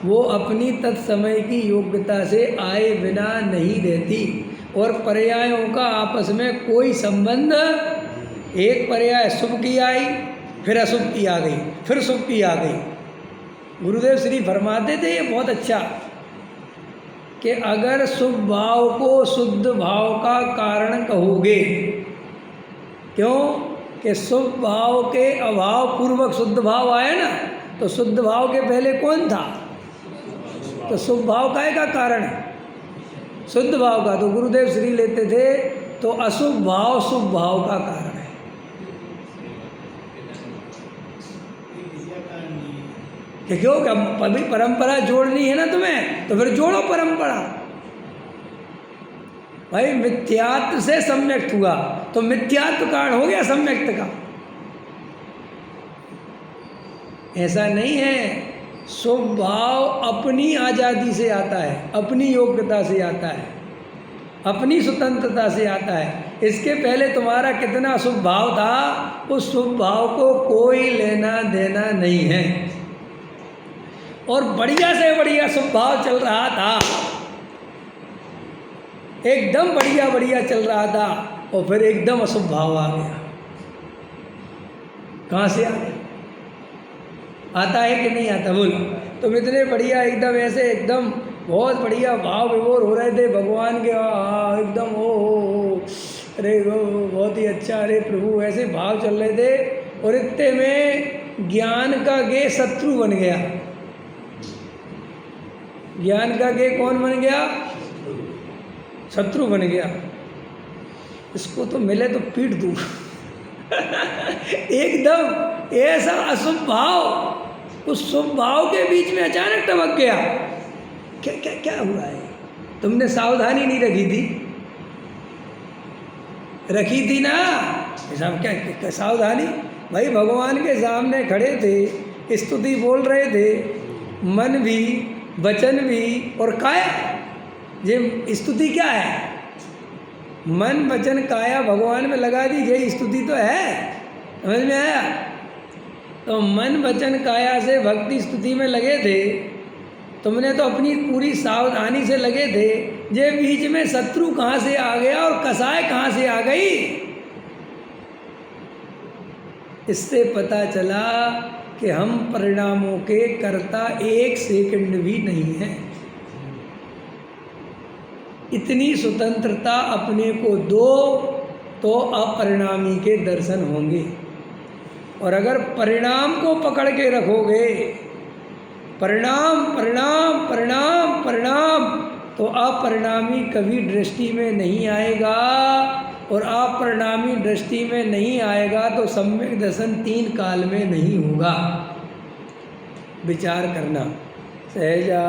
वो अपनी तत्समय की योग्यता से आए बिना नहीं रहती। और पर्यायों का आपस में कोई संबंध, एक पर्याय शुभ की आई, फिर अशुभ की आ गई, फिर शुभ की आ गई। गुरुदेव श्री फरमाते थे ये बहुत अच्छा कि अगर शुभ भाव को शुद्ध भाव का कारण कहोगे, क्यों कि शुभ भाव के अभाव पूर्वक शुद्ध भाव आया ना, तो शुद्ध भाव के पहले कौन था? तो शुभ भाव काय का कारण है? शुद्ध भाव का। तो गुरुदेव श्री लेते थे तो अशुभ भाव शुभ भाव का कारण है। कि क्यों क्या अभी परंपरा जोड़नी है ना तुम्हें, तो फिर जोड़ो परंपरा। भाई मिथ्यात्व से सम्यक्त हुआ, तो मिथ्यात्व कारण हो गया सम्यक्त का। ऐसा नहीं है। शुभ भाव अपनी आज़ादी से आता है, अपनी योग्यता से आता है, अपनी स्वतंत्रता से आता है। इसके पहले तुम्हारा कितना शुभ भाव था, उस शुभ भाव को कोई लेना देना नहीं है। और बढ़िया से बढ़िया शुभ भाव चल रहा था, एकदम बढ़िया बढ़िया चल रहा था, और फिर एकदम अशुभ भाव आ गया। कहाँ से आ गया? आता है कि नहीं आता? बोलो। तुम इतने बढ़िया एकदम ऐसे एकदम बहुत बढ़िया भाव विभोर हो रहे थे भगवान के, एकदम ओ अरे वो बहुत ही अच्छा, अरे प्रभु, ऐसे भाव चल रहे थे। और इतने में ज्ञान का गे शत्रु बन गया। ज्ञान का गे कौन बन गया? शत्रु बन गया। इसको तो मिले तो पीट दूँ। एकदम ऐसा अशुभ भाव उस शुभ भाव के बीच में अचानक टपक गया। क्या क्या क्या हुआ है? तुमने सावधानी नहीं रखी थी? रखी थी ना सब। क्या सावधानी? भाई भगवान के सामने खड़े थे, स्तुति बोल रहे थे, मन भी वचन भी और काया। ये स्तुति क्या है? मन वचन काया भगवान में लगा दी, ये स्तुति तो है। समझ में आया? तो मन वचन काया से भक्ति स्तुति में लगे थे। तुमने तो अपनी पूरी सावधानी से लगे थे। ये बीच में शत्रु कहाँ से आ गया और कसाय कहाँ से आ गई? इससे पता चला कि हम परिणामों के कर्ता एक सेकंड भी नहीं है। इतनी स्वतंत्रता अपने को दो तो अपरिणामी के दर्शन होंगे। और अगर परिणाम को पकड़ के रखोगे, परिणाम परिणाम परिणाम परिणाम, तो अपरिणामी कभी दृष्टि में नहीं आएगा। और अपरिणामी दृष्टि में नहीं आएगा तो सम्यक दर्शन 3 काल में नहीं होगा। विचार करना सहजा।